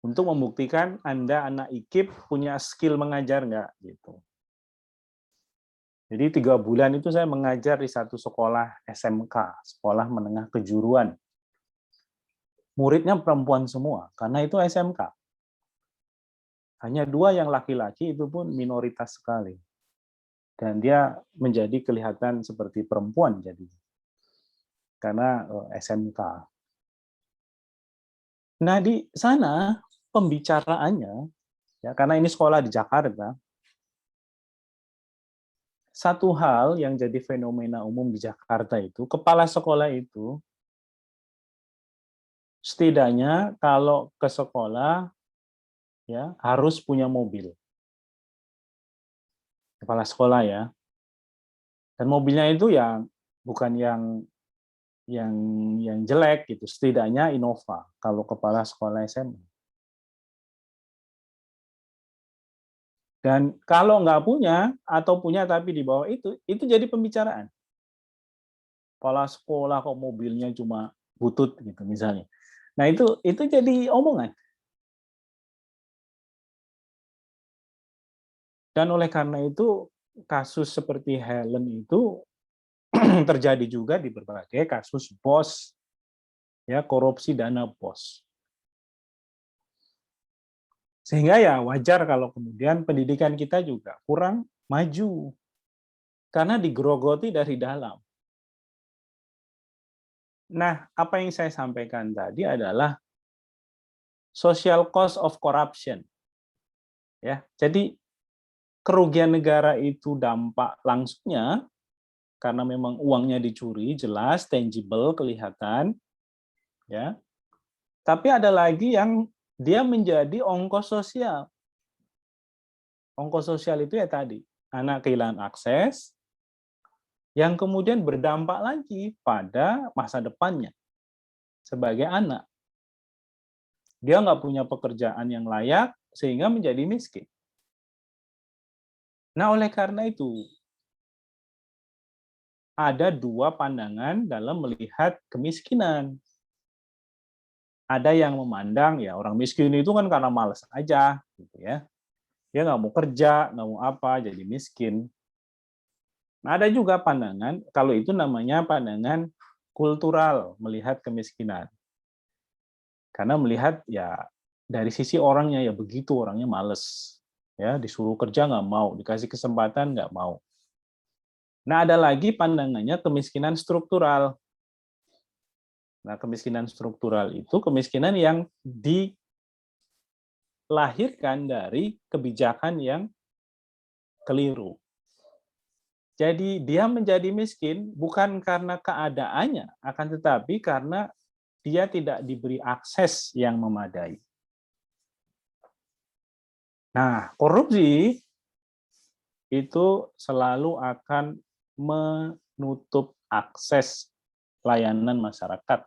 untuk membuktikan Anda anak IKIP punya skill mengajar nggak gitu. Jadi 3 bulan itu saya mengajar di satu sekolah SMK, sekolah menengah kejuruan. Muridnya perempuan semua, karena itu SMK. Hanya 2 yang laki-laki, itu pun minoritas sekali. Dan dia menjadi kelihatan seperti perempuan jadi. Karena SMK. Nah, di sana pembicaraannya, ya, karena ini sekolah di Jakarta, satu hal yang jadi fenomena umum di Jakarta itu, kepala sekolah itu setidaknya kalau ke sekolah ya harus punya mobil. Kepala sekolah ya. Dan mobilnya itu yang bukan yang jelek gitu, setidaknya Innova kalau kepala sekolah SMA. Dan kalau nggak punya atau punya tapi di bawah itu jadi pembicaraan. Kepala sekolah kok mobilnya cuma butut gitu misalnya. Nah, itu jadi omongan. Dan oleh karena itu kasus seperti Helen itu terjadi juga di berbagai kasus BOS, ya, korupsi dana BOS. Sehingga ya wajar kalau kemudian pendidikan kita juga kurang maju karena digerogoti dari dalam. Nah, apa yang saya sampaikan tadi adalah social cost of corruption. Ya, jadi kerugian negara itu dampak langsungnya karena memang uangnya dicuri, jelas, tangible, kelihatan, ya. Tapi ada lagi yang dia menjadi ongkos sosial. Ongkos sosial itu ya tadi, anak kehilangan akses, yang kemudian berdampak lagi pada masa depannya sebagai anak. Dia nggak punya pekerjaan yang layak, sehingga menjadi miskin. Nah, oleh karena itu, ada 2 pandangan dalam melihat kemiskinan. Ada yang memandang, ya orang miskin itu kan karena malas aja, gitu ya. Dia nggak mau kerja, nggak mau apa, jadi miskin. Nah, ada juga pandangan, kalau itu namanya pandangan kultural, melihat kemiskinan. Karena melihat ya dari sisi orangnya, ya begitu orangnya males. Ya, disuruh kerja nggak mau, dikasih kesempatan nggak mau. Nah, ada lagi pandangannya kemiskinan struktural. Nah, kemiskinan struktural itu kemiskinan yang dilahirkan dari kebijakan yang keliru. Jadi dia menjadi miskin bukan karena keadaannya, akan tetapi karena dia tidak diberi akses yang memadai. Nah, korupsi itu selalu akan menutup akses layanan masyarakat.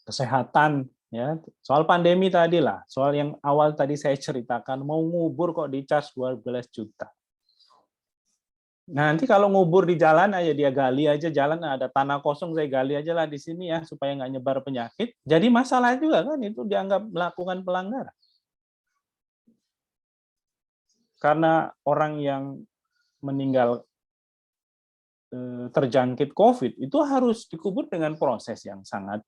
Kesehatan, ya, soal pandemi tadi lah, soal yang awal tadi saya ceritakan, mau ngubur kok dicas 12 juta. Nanti kalau ngubur di jalan aja, dia gali aja jalan, ada tanah kosong, saya gali aja lah di sini ya, supaya nggak nyebar penyakit. Jadi masalah juga kan, itu dianggap melakukan pelanggaran. Karena orang yang meninggal terjangkit COVID, itu harus dikubur dengan proses yang sangat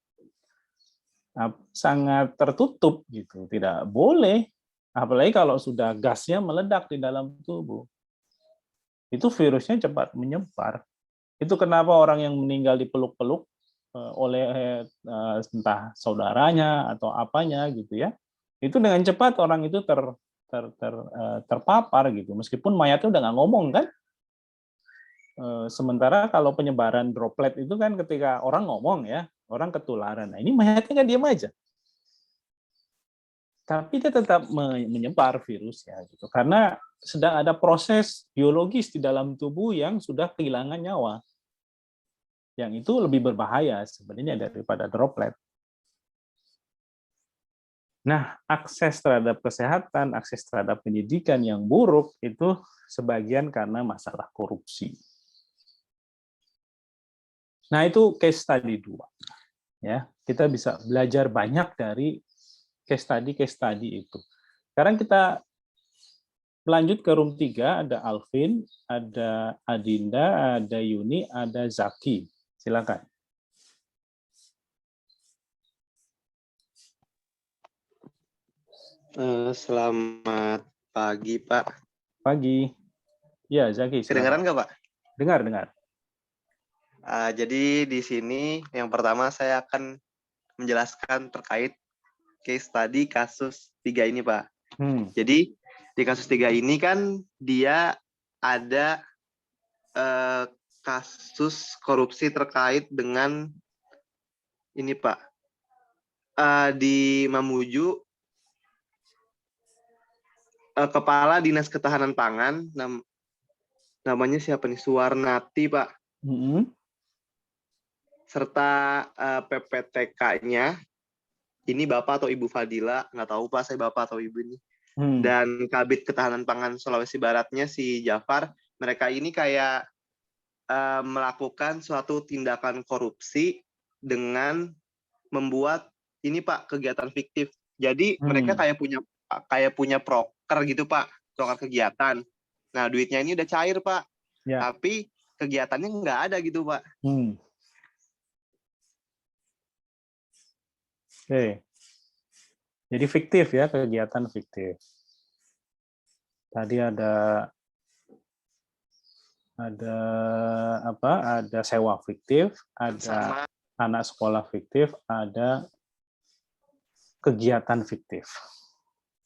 sangat tertutup gitu, tidak boleh. Apalagi kalau sudah gasnya meledak di dalam tubuh. Itu virusnya cepat menyebar. Itu kenapa orang yang meninggal dipeluk-peluk oleh entah saudaranya atau apanya gitu ya. Itu dengan cepat orang itu terpapar gitu. Meskipun mayatnya udah nggak ngomong kan. Sementara kalau penyebaran droplet itu kan ketika orang ngomong ya, orang ketularan. Nah, ini mayatnya kan diam aja. Tapi dia tetap menyebar virus ya gitu. Karena sedang ada proses biologis di dalam tubuh yang sudah kehilangan nyawa. Yang itu lebih berbahaya sebenarnya daripada droplet. Nah, akses terhadap kesehatan, akses terhadap pendidikan yang buruk itu sebagian karena masalah korupsi. Nah, itu case study 2. Ya, kita bisa belajar banyak dari case study itu. Sekarang kita lanjut ke room 3, ada Alvin, ada Adinda, ada Yuni, ada Zaki. Silakan. Selamat pagi, Pak. Pagi. Ya, Zaki. Kedengaran nggak, Pak? Dengar. Jadi di sini yang pertama saya akan menjelaskan terkait case study kasus 3 ini, Pak. Jadi di kasus 3 ini kan dia ada kasus korupsi terkait dengan ini, Pak. Di Mamuju, Kepala Dinas Ketahanan Pangan, namanya siapa nih? Suwarnati, Pak. Serta PPTK-nya, ini Bapak atau Ibu Fadila, nggak tahu Pak, saya Bapak atau Ibu ini. Dan Kabid Ketahanan Pangan Sulawesi Baratnya si Jafar, mereka ini kayak melakukan suatu tindakan korupsi dengan membuat ini Pak, kegiatan fiktif. Jadi mereka kayak punya proker gitu Pak, proker kegiatan. Nah, duitnya ini udah cair Pak, tapi kegiatannya nggak ada gitu Pak. Oke. Jadi fiktif ya, kegiatan fiktif. Tadi ada apa? Ada sewa fiktif, ada anak sekolah fiktif, ada kegiatan fiktif.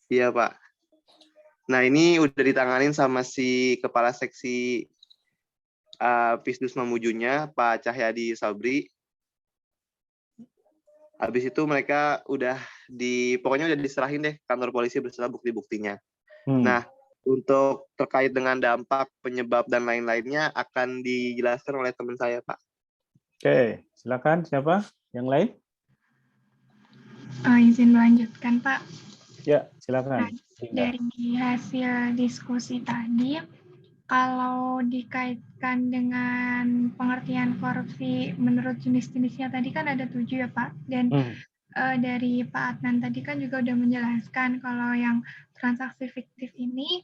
Iya, Pak. Nah, ini udah ditanganin sama si Kepala Seksi Pisdus Mamujunya, Pak Cahyadi Sabri. Habis itu mereka pokoknya udah diserahin deh kantor polisi beserta bukti-buktinya. Nah, untuk terkait dengan dampak, penyebab, dan lain-lainnya akan dijelaskan oleh teman saya, Pak. Oke, silakan. Siapa? Yang lain? Izin melanjutkan, Pak. Ya, silakan. Dari hasil diskusi tadi, kalau dikaitkan dengan pengertian korupsi menurut jenis-jenisnya tadi kan ada 7 ya Pak, dan dari Pak Adnan tadi kan juga udah menjelaskan kalau yang transaksi fiktif ini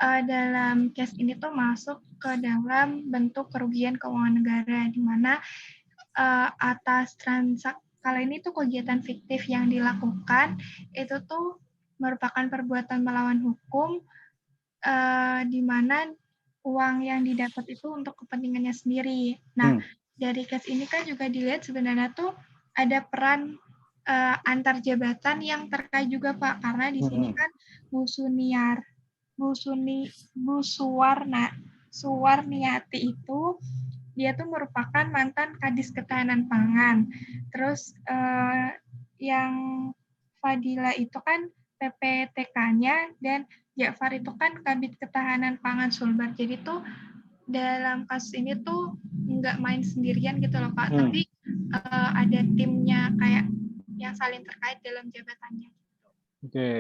dalam case ini tuh masuk ke dalam bentuk kerugian keuangan negara, di mana atas transaksi kali ini tuh kegiatan fiktif yang dilakukan itu tuh merupakan perbuatan melawan hukum, di mana uang yang didapat itu untuk kepentingannya sendiri. Nah, dari case ini kan juga dilihat sebenarnya tuh ada peran antar jabatan yang terkait juga Pak, karena di sini kan Bu Suwarniati itu dia tuh merupakan mantan Kadis Ketahanan Pangan. Terus yang Fadila itu kan PPTK-nya, dan Ja'far itu kan Kabid Ketahanan Pangan Sulbar. Jadi tuh dalam kasus ini tuh nggak main sendirian gitu loh Pak, tapi ada timnya kayak yang saling terkait dalam jabatannya. Oke.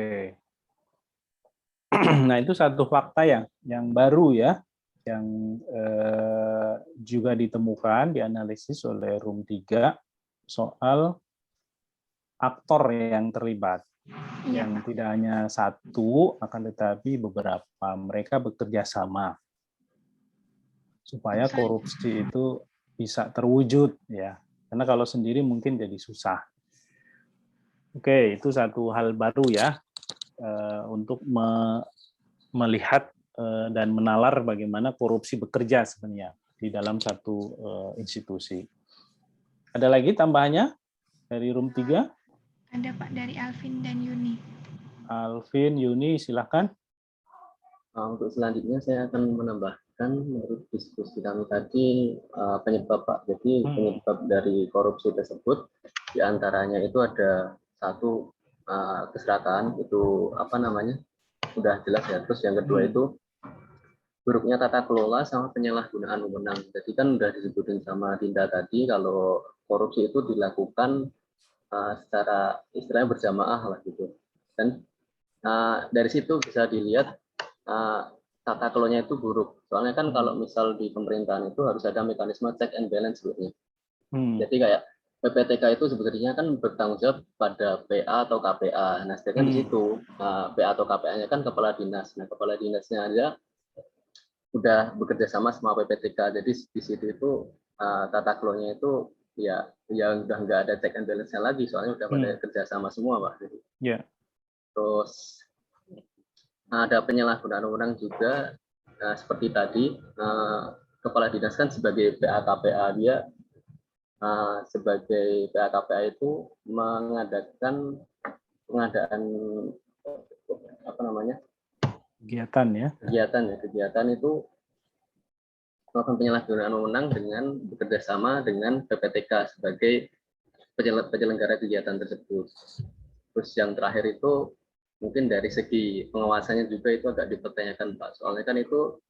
Nah, itu satu fakta yang baru ya, yang juga ditemukan, dianalisis oleh Room 3 soal aktor yang terlibat. Yang tidak hanya satu, akan tetapi beberapa. Mereka bekerja sama supaya korupsi itu bisa terwujud ya. Karena kalau sendiri mungkin jadi susah. Oke, itu satu hal baru ya untuk melihat dan menalar bagaimana korupsi bekerja sebenarnya di dalam satu institusi. Ada lagi tambahannya dari room 3? Ada Pak dari Alvin dan Yuni. Alvin, Yuni, silakan. Untuk selanjutnya saya akan menambahkan menurut diskusi kami tadi penyebab Pak. Jadi penyebab dari korupsi tersebut diantaranya itu ada satu keserataan, itu apa namanya sudah jelas ya. Terus yang kedua itu buruknya tata kelola sama penyalahgunaan wewenang. Jadi kan sudah disebutin sama Dinda tadi kalau korupsi itu dilakukan secara istilahnya berjamaah lah gitu. Dan dari situ bisa dilihat tata kelolanya itu buruk. Soalnya kan kalau misal di pemerintahan itu harus ada mekanisme check and balance sebetulnya. Jadi kayak PPTK itu sebetulnya kan bertanggung jawab pada PA atau KPA. Nah, sedangkan di situ PA atau KPA-nya kan kepala dinas. Nah, kepala dinasnya aja udah bekerja sama PPTK. Jadi di situ itu tata kelolanya itu ya udah nggak ada check and balance-nya lagi. Soalnya udah pada kerja sama semua, Pak. Yeah. Terus ada penyalahgunaan wewenang juga seperti tadi kepala dinas kan sebagai PA KPA dia sebagai PA KPA itu mengadakan pengadaan apa namanya kegiatan itu melakukan penyalahgunaan wewenang dengan bekerja sama dengan PPTK sebagai penyelenggara kegiatan tersebut. Terus yang terakhir itu mungkin dari segi pengawasannya juga itu agak dipertanyakan Pak, soalnya kan itu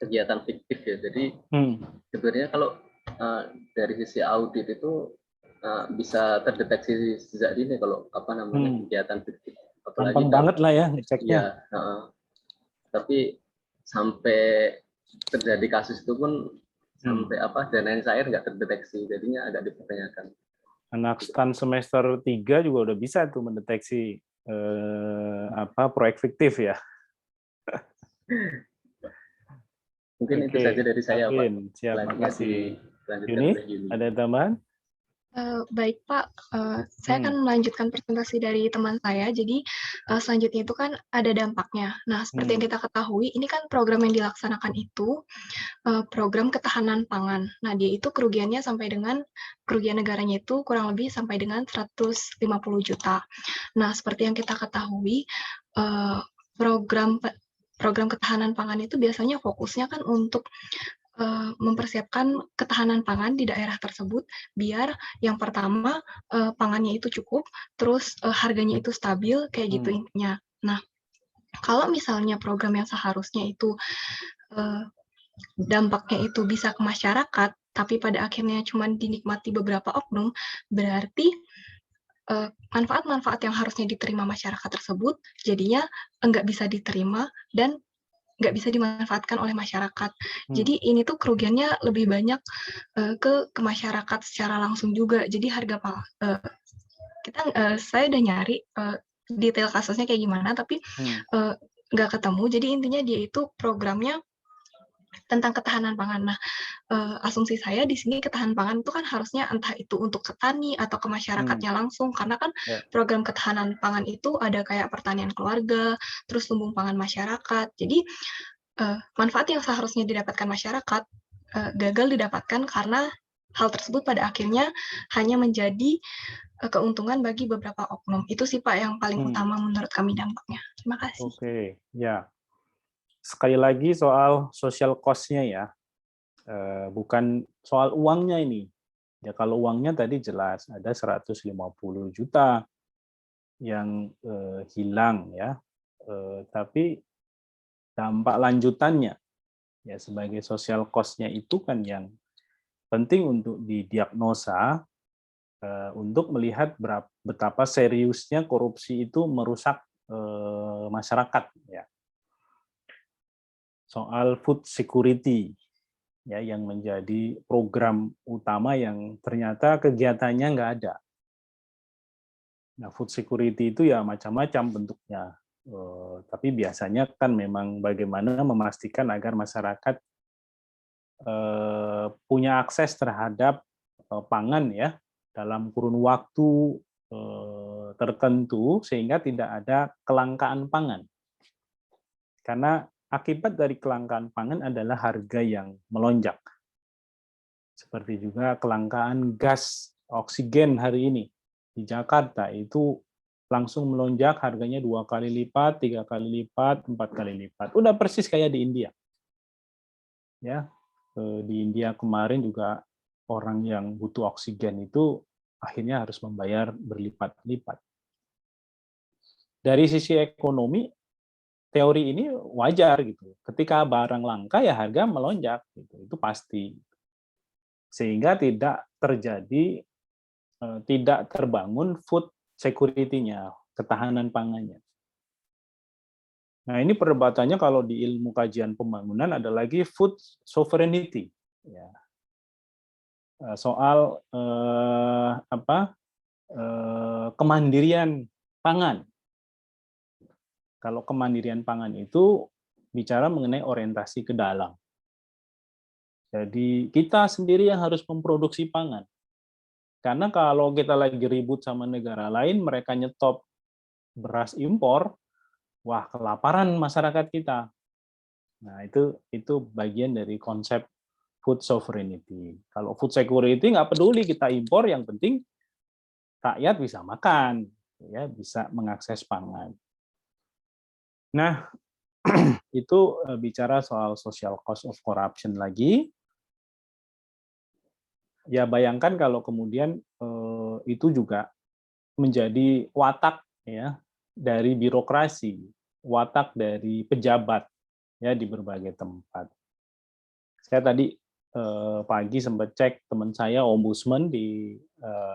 kegiatan fiktif ya, jadi sebenarnya kalau dari sisi audit itu bisa terdeteksi sejak dini kalau apa namanya kegiatan fiktif, apalagi gampang banget lah ya ngeceknya. Ya, tapi sampai terjadi kasus itu pun sampai dana yang cair nggak terdeteksi, jadinya agak dipertanyakan. Anak STAN semester 3 juga udah bisa tuh mendeteksi proyek fiktif ya. Mungkin itu saja dari saya, Pak. Siap, makasih. Yuni, ada tambahan? Baik Pak, saya akan melanjutkan presentasi dari teman saya. Jadi selanjutnya itu kan ada dampaknya. Nah, seperti yang kita ketahui, ini kan program yang dilaksanakan itu program ketahanan pangan. Nah, dia itu kerugian negaranya itu kurang lebih sampai dengan 150 juta. Nah, seperti yang kita ketahui, program ketahanan pangan itu biasanya fokusnya kan untuk mempersiapkan ketahanan pangan di daerah tersebut biar yang pertama pangannya itu cukup, terus harganya itu stabil kayak gitu intinya. Nah, kalau misalnya program yang seharusnya itu dampaknya itu bisa ke masyarakat, tapi pada akhirnya cuma dinikmati beberapa oknum, berarti manfaat-manfaat yang harusnya diterima masyarakat tersebut jadinya enggak bisa diterima dan nggak bisa dimanfaatkan oleh masyarakat. Jadi ini tuh kerugiannya lebih banyak ke masyarakat secara langsung juga. Jadi saya udah nyari detail kasusnya kayak gimana, tapi nggak ketemu. Jadi intinya dia itu programnya tentang ketahanan pangan. Nah, asumsi saya di sini ketahanan pangan itu kan harusnya entah itu untuk ke tani atau ke masyarakatnya langsung, karena kan program ketahanan pangan itu ada kayak pertanian keluarga, terus lumbung pangan masyarakat. Jadi manfaat yang seharusnya didapatkan masyarakat gagal didapatkan karena hal tersebut pada akhirnya hanya menjadi keuntungan bagi beberapa oknum. Itu sih Pak yang paling utama menurut kami dampaknya. Terima kasih. Oke, ya. Sekali lagi soal social cost-nya ya, bukan soal uangnya ini. Ya kalau uangnya tadi jelas ada 150 juta yang hilang ya, tapi dampak lanjutannya ya sebagai social cost-nya itu kan yang penting untuk didiagnosa untuk melihat betapa seriusnya korupsi itu merusak masyarakat ya. Soal food security ya yang menjadi program utama yang ternyata kegiatannya nggak ada. Nah, food security itu ya macam-macam bentuknya. Tapi biasanya kan memang bagaimana memastikan agar masyarakat punya akses terhadap pangan ya dalam kurun waktu tertentu sehingga tidak ada kelangkaan pangan. Karena akibat dari kelangkaan pangan adalah harga yang melonjak. Seperti juga kelangkaan gas oksigen hari ini di Jakarta itu langsung melonjak harganya 2 kali lipat, 3 kali lipat, 4 kali lipat. Udah persis kayak di India. Ya, di India kemarin juga orang yang butuh oksigen itu akhirnya harus membayar berlipat-lipat. Dari sisi ekonomi, teori ini wajar gitu. Ketika barang langka ya harga melonjak gitu. Itu pasti. Sehingga tidak terjadi tidak terbangun food security-nya, ketahanan pangannya. Nah, ini perdebatannya kalau di ilmu kajian pembangunan ada lagi food sovereignty. Ya. Soal kemandirian pangan. Kalau kemandirian pangan itu bicara mengenai orientasi ke dalam. Jadi kita sendiri yang harus memproduksi pangan. Karena kalau kita lagi ribut sama negara lain, mereka nyetop beras impor, wah kelaparan masyarakat kita. Nah itu bagian dari konsep food sovereignty. Kalau food security nggak peduli kita impor, yang penting rakyat bisa makan, ya bisa mengakses pangan. Nah itu bicara soal social cost of corruption lagi. Ya bayangkan kalau kemudian itu juga menjadi watak ya dari birokrasi, watak dari pejabat ya di berbagai tempat. Saya tadi pagi sempat cek teman saya ombudsman di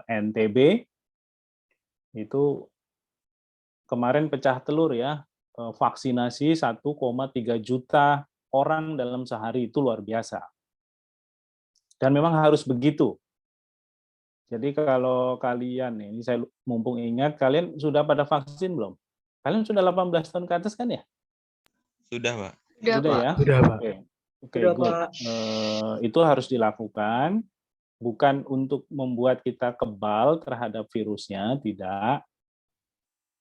NTB itu kemarin pecah telur ya, vaksinasi 1,3 juta orang dalam sehari, itu luar biasa. Dan memang harus begitu. Jadi kalau kalian, ini saya mumpung ingat, kalian sudah pada vaksin belum? Kalian sudah 18 tahun ke atas kan ya? Sudah, Pak. Sudah ya? Sudah, Pak. Oke, good. Itu harus dilakukan, bukan untuk membuat kita kebal terhadap virusnya, tidak.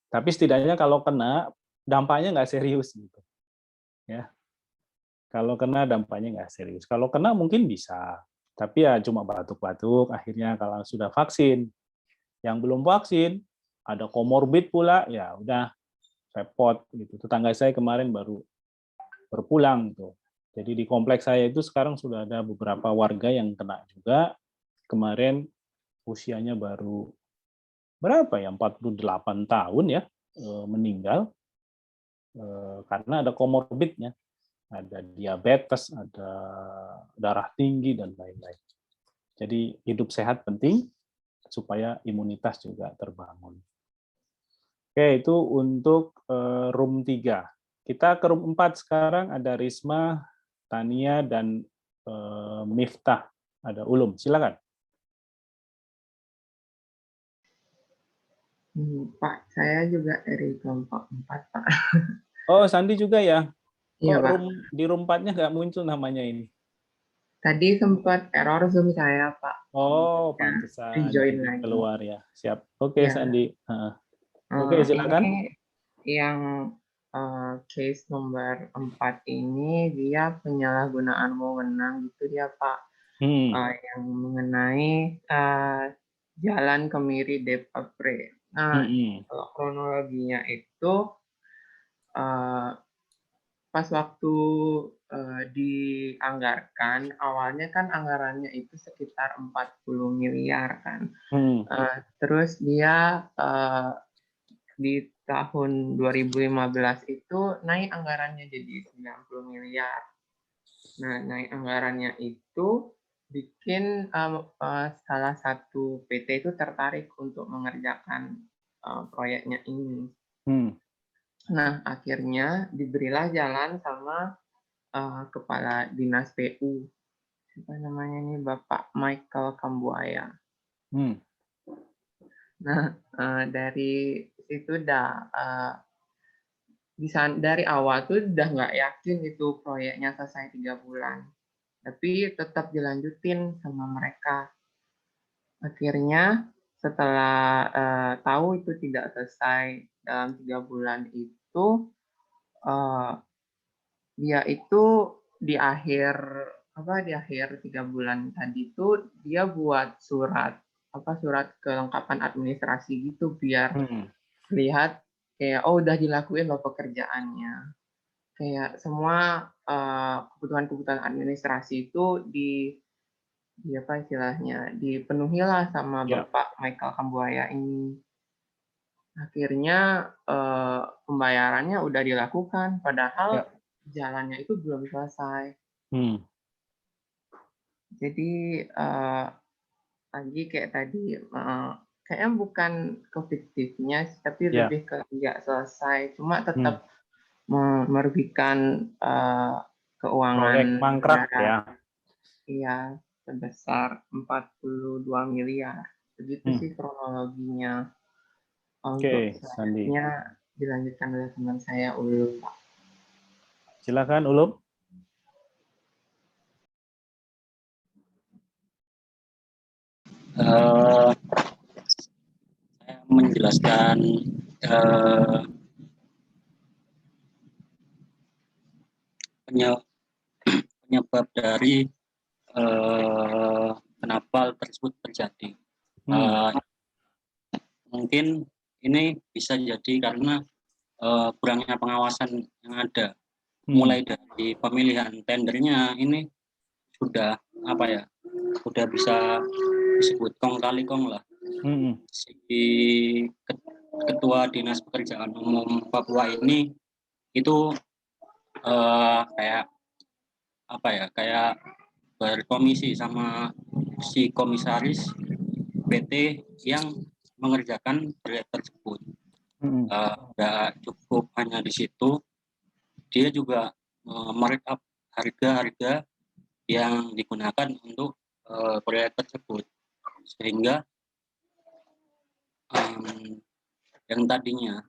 Tapi setidaknya kalau kena, dampaknya nggak serius gitu. Ya. Kalau kena dampaknya nggak serius. Kalau kena mungkin bisa. Tapi ya cuma batuk-batuk, akhirnya kalau sudah vaksin. Yang belum vaksin, ada komorbid pula, ya udah repot. Gitu. Tetangga saya kemarin baru berpulang. Gitu. Jadi di kompleks saya itu sekarang sudah ada beberapa warga yang kena juga. Kemarin usianya baru berapa ya, 48 tahun ya, meninggal. Karena ada komorbidnya. Ada diabetes, ada darah tinggi, dan lain-lain. Jadi hidup sehat penting, supaya imunitas juga terbangun. Oke, itu untuk room 3. Kita ke room 4 sekarang, ada Risma, Tania, dan Miftah. Ada Ulum, silakan. Pak, saya juga dari kelompok 4, Pak. Oh, Sandi juga ya? Iya, Kok Pak. di room 4-nya nggak muncul namanya ini? Tadi sempat error Zoom saya, Pak. Oh, pantesan. Rejoin Jadi lagi. keluar ya. Siap. Oke, Ya. Sandi. Oke, silakan. Ini yang case nomor 4 ini, dia penyalahgunaan wewenang gitu dia, Pak. Yang mengenai Jalan Kemiri Depapre. Nah, kalau kronologinya itu pas waktu dianggarkan, awalnya kan anggarannya itu sekitar 40 miliar kan. Terus dia di tahun 2015 itu naik anggarannya jadi 90 miliar. Nah, naik anggarannya itu bikin salah satu PT itu tertarik untuk mengerjakan proyeknya ini. Nah, akhirnya diberilah jalan sama Kepala Dinas PU. Siapa namanya ini? Bapak Michael Kambuaya. Nah, dari situ dari awal tuh udah nggak yakin itu proyeknya selesai 3 bulan. Tapi tetap dilanjutin sama mereka. Akhirnya setelah tahu itu tidak selesai dalam 3 bulan itu, dia itu di akhir 3 bulan tadi itu dia buat surat kelengkapan administrasi gitu biar lihat kayak udah dilakuin loh pekerjaannya. Kayak semua kebutuhan-kebutuhan administrasi itu dipenuhilah sama Bapak Michael Kambuaya ini. Akhirnya pembayarannya udah dilakukan, padahal jalannya itu belum selesai. Jadi lagi kayak tadi, kayaknya bukan ke fiktifnya, tapi lebih ke nggak selesai, cuma tetap merugikan keuangan Proyek mangkrak negara. ya. Iya, sebesar 42 miliar. Begitu sih kronologinya. Oke, Untuk Sandi. selanjutnya dilanjutkan oleh teman saya Ulum, Pak. Silakan Ulum. Saya menjelaskan penyebab dari kenapa hal tersebut terjadi. Mungkin ini bisa jadi karena kurangnya pengawasan yang ada, mulai dari pemilihan tendernya ini sudah sudah bisa disebut kong kali kong lah. Si Ketua Dinas Pekerjaan Umum Papua ini itu kayak berkomisi sama si komisaris PT yang mengerjakan proyek tersebut. Nggak cukup hanya di situ, dia juga mark up harga-harga yang digunakan untuk proyek tersebut, sehingga yang tadinya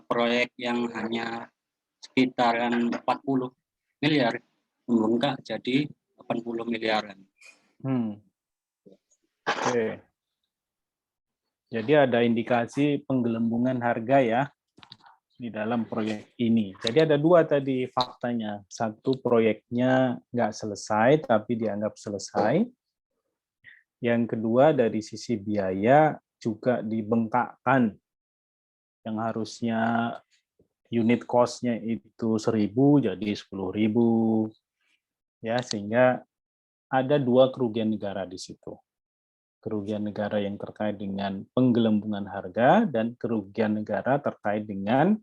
proyek yang hanya sekitaran 40 miliar membengkak jadi 80 miliaran. Oke. Jadi ada indikasi penggelembungan harga ya di dalam proyek ini. Jadi ada 2 tadi faktanya. Satu, proyeknya nggak selesai tapi dianggap selesai. Yang kedua, dari sisi biaya juga dibengkakkan. Yang harusnya unit cost-nya itu 1.000 jadi 10.000. Ya, sehingga ada 2 kerugian negara di situ. Kerugian negara yang terkait dengan penggelembungan harga dan kerugian negara terkait dengan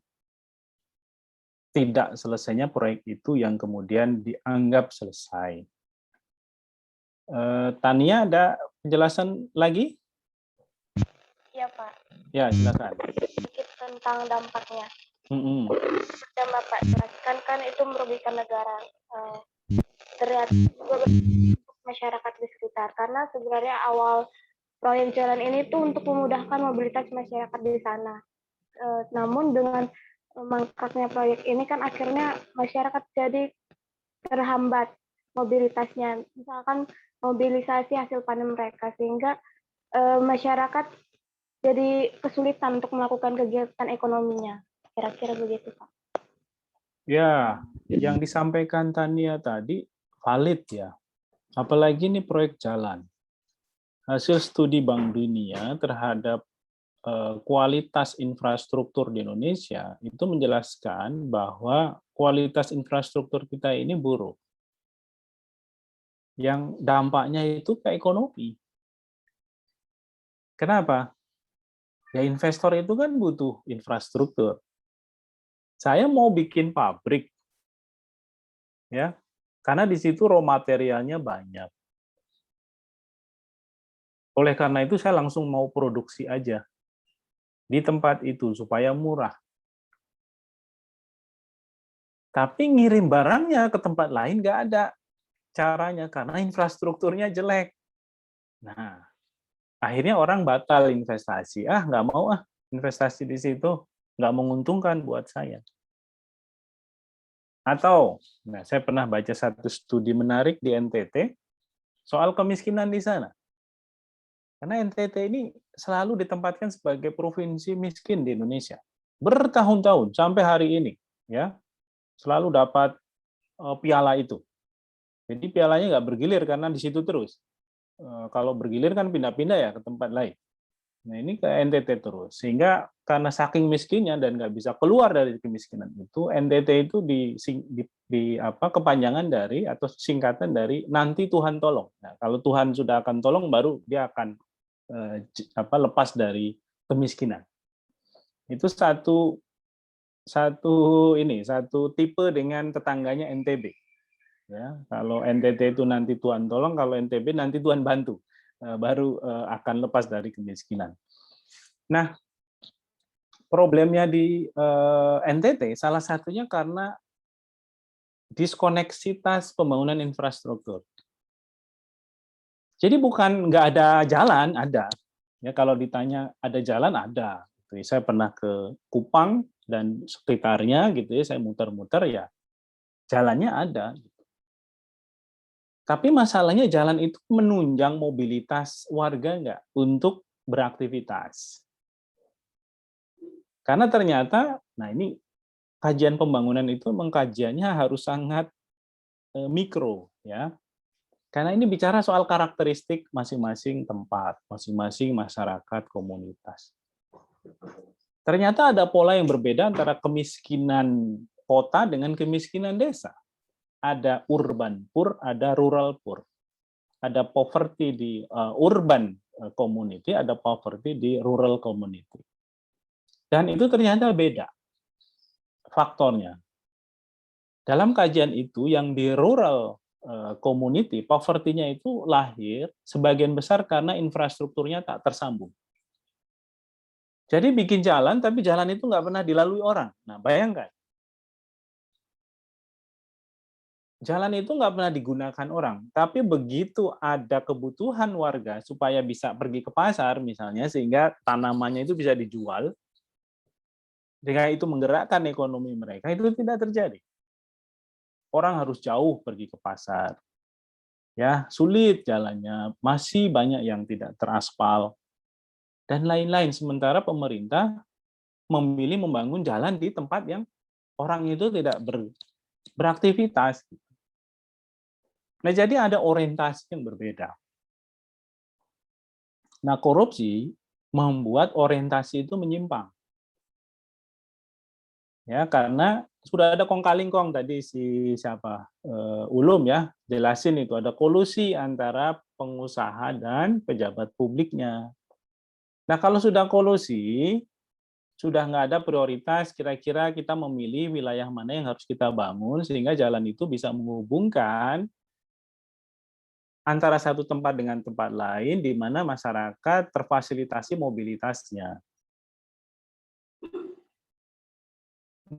tidak selesainya proyek itu yang kemudian dianggap selesai. Tania, ada penjelasan lagi? Iya, Pak. Ya, silakan. Sedikit tentang dampaknya. Yang Bapak jelaskan kan itu merugikan negara. Terlihat masyarakat di sekitar, karena sebenarnya awal proyek jalan ini tuh untuk memudahkan mobilitas masyarakat di sana. Namun dengan mangkraknya proyek ini kan akhirnya masyarakat jadi terhambat mobilitasnya, misalkan mobilisasi hasil panen mereka, sehingga masyarakat jadi kesulitan untuk melakukan kegiatan ekonominya. Kira-kira begitu, Pak. Ya, yang disampaikan Tania tadi valid ya. Apalagi ini proyek jalan. Hasil studi Bank Dunia terhadap kualitas infrastruktur di Indonesia itu menjelaskan bahwa kualitas infrastruktur kita ini buruk. Yang dampaknya itu ke ekonomi. Kenapa? Ya investor itu kan butuh infrastruktur. Saya mau bikin pabrik, ya, karena di situ raw materialnya banyak. Oleh karena itu saya langsung mau produksi aja di tempat itu supaya murah. Tapi ngirim barangnya ke tempat lain nggak ada caranya karena infrastrukturnya jelek. Nah, akhirnya orang batal investasi. Nggak mau investasi di situ, nggak menguntungkan buat saya. Atau, saya pernah baca satu studi menarik di NTT soal kemiskinan di sana. Karena NTT ini selalu ditempatkan sebagai provinsi miskin di Indonesia. Bertahun-tahun sampai hari ini, ya, selalu dapat piala itu. Jadi pialanya nggak bergilir karena di situ terus. Kalau bergilir kan pindah-pindah ya ke tempat lain. Nah ini ke NTT terus, sehingga karena saking miskinnya dan nggak bisa keluar dari kemiskinan itu, NTT itu kepanjangan dari atau singkatan dari nanti Tuhan tolong. Nah, kalau Tuhan sudah akan tolong, baru dia akan lepas dari kemiskinan. Itu satu tipe dengan tetangganya NTB. Ya, kalau NTT itu nanti Tuhan tolong, kalau NTB nanti Tuhan bantu. Baru akan lepas dari kemiskinan. Nah, problemnya di NTT salah satunya karena diskoneksitas pembangunan infrastruktur. Jadi bukan nggak ada jalan, ada. Ya, kalau ditanya ada jalan, ada. Saya pernah ke Kupang dan sekitarnya, gitu ya, saya muter-muter, ya jalannya ada. Tapi masalahnya jalan itu menunjang mobilitas warga nggak untuk beraktivitas. Karena ternyata, nah ini kajian pembangunan itu mengkajiannya harus sangat mikro, ya. Karena ini bicara soal karakteristik masing-masing tempat, masing-masing masyarakat, komunitas. Ternyata ada pola yang berbeda antara kemiskinan kota dengan kemiskinan desa. Ada urban poor, ada rural poor. Ada poverty di urban community, ada poverty di rural community. Dan itu ternyata beda faktornya. Dalam kajian itu, yang di rural community, poverty-nya itu lahir sebagian besar karena infrastrukturnya tak tersambung. Jadi bikin jalan, tapi jalan itu nggak pernah dilalui orang. Nah, bayangkan. Jalan itu nggak pernah digunakan orang, tapi begitu ada kebutuhan warga supaya bisa pergi ke pasar misalnya, sehingga tanamannya itu bisa dijual, dengan itu menggerakkan ekonomi mereka, itu tidak terjadi. Orang harus jauh pergi ke pasar, ya sulit jalannya, masih banyak yang tidak teraspal, dan lain-lain. Sementara pemerintah memilih membangun jalan di tempat yang orang itu tidak beraktivitas. Nah, jadi ada orientasi yang berbeda. Nah, korupsi membuat orientasi itu menyimpang. Ya, karena sudah ada kong-kali-kong tadi Ulum ya, jelasin itu ada kolusi antara pengusaha dan pejabat publiknya. Nah, kalau sudah kolusi, sudah nggak ada prioritas, kira-kira kita memilih wilayah mana yang harus kita bangun, sehingga jalan itu bisa menghubungkan antara satu tempat dengan tempat lain, di mana masyarakat terfasilitasi mobilitasnya.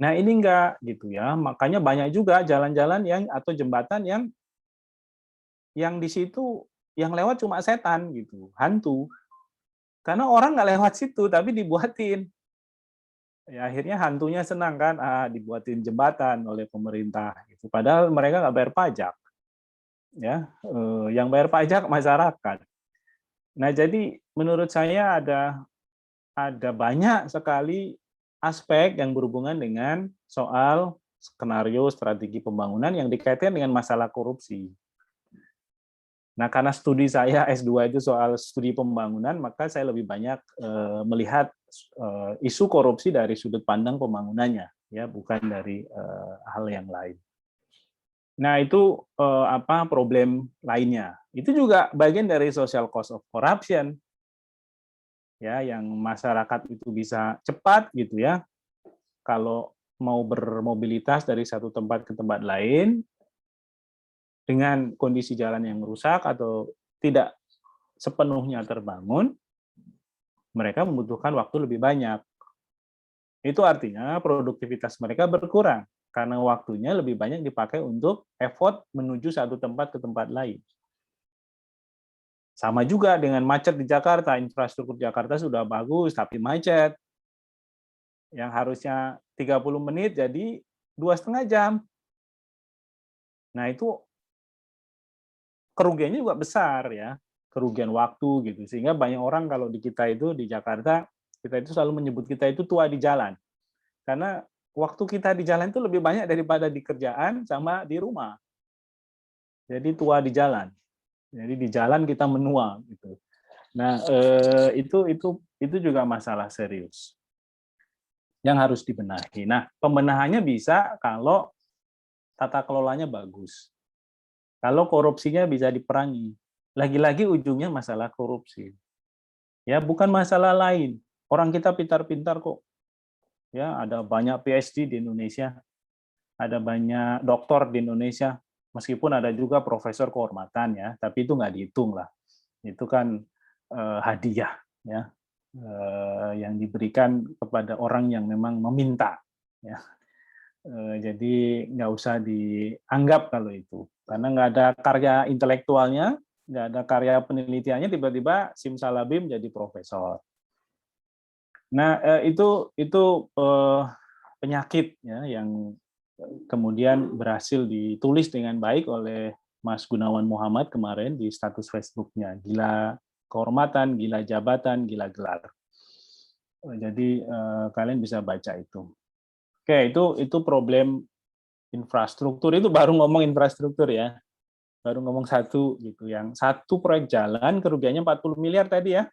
Nah, ini enggak gitu ya. Makanya banyak juga jalan-jalan yang atau jembatan yang di situ yang lewat cuma setan gitu, hantu. Karena orang nggak lewat situ, tapi dibuatin. Ya, akhirnya hantunya senang kan, dibuatin jembatan oleh pemerintah. Gitu. Padahal mereka nggak bayar pajak. Ya, yang bayar pajak masyarakat. Nah, jadi menurut saya ada banyak sekali aspek yang berhubungan dengan soal skenario strategi pembangunan yang dikaitkan dengan masalah korupsi. Nah, karena studi saya S2 itu soal studi pembangunan, maka saya lebih banyak melihat isu korupsi dari sudut pandang pembangunannya, ya, bukan dari hal yang lain. Nah, itu problem lainnya. Itu juga bagian dari social cost of corruption. Ya, yang masyarakat itu bisa cepat gitu ya. Kalau mau bermobilitas dari satu tempat ke tempat lain dengan kondisi jalan yang rusak atau tidak sepenuhnya terbangun, mereka membutuhkan waktu lebih banyak. Itu artinya produktivitas mereka berkurang. Karena waktunya lebih banyak dipakai untuk effort menuju satu tempat ke tempat lain. Sama juga dengan macet di Jakarta, infrastruktur Jakarta sudah bagus, tapi macet. Yang harusnya 30 menit jadi 2,5 jam. Nah, itu kerugiannya juga besar ya. kerugian waktu gitu. Sehingga banyak orang kalau di kita itu di Jakarta, kita itu selalu menyebut kita itu tua di jalan. Karena waktu kita di jalan itu lebih banyak daripada di kerjaan sama di rumah. Jadi tua di jalan. Jadi di jalan kita menua gitu. Nah, itu juga masalah serius yang harus dibenahi. Nah, pembenahannya bisa kalau tata kelolanya bagus. Kalau korupsinya bisa diperangi. Lagi-lagi ujungnya masalah korupsi. Ya, bukan masalah lain. Orang kita pintar-pintar kok. Ya, ada banyak PhD di Indonesia. Ada banyak doktor di Indonesia. Meskipun ada juga profesor kehormatan ya, tapi itu nggak dihitung lah. Itu kan hadiah ya. Yang diberikan kepada orang yang memang meminta ya. Jadi nggak usah dianggap kalau itu, karena nggak ada karya intelektualnya, nggak ada karya penelitiannya, tiba-tiba simsalabim jadi profesor. Nah, itu penyakit ya yang kemudian berhasil ditulis dengan baik oleh Mas Gunawan Muhammad kemarin di status Facebook-nya. Gila kehormatan, gila jabatan, gila gelar. Jadi kalian bisa baca itu. Oke, itu problem infrastruktur. Itu baru ngomong infrastruktur ya. Baru ngomong satu gitu. Yang satu proyek jalan kerugiannya 40 miliar tadi ya.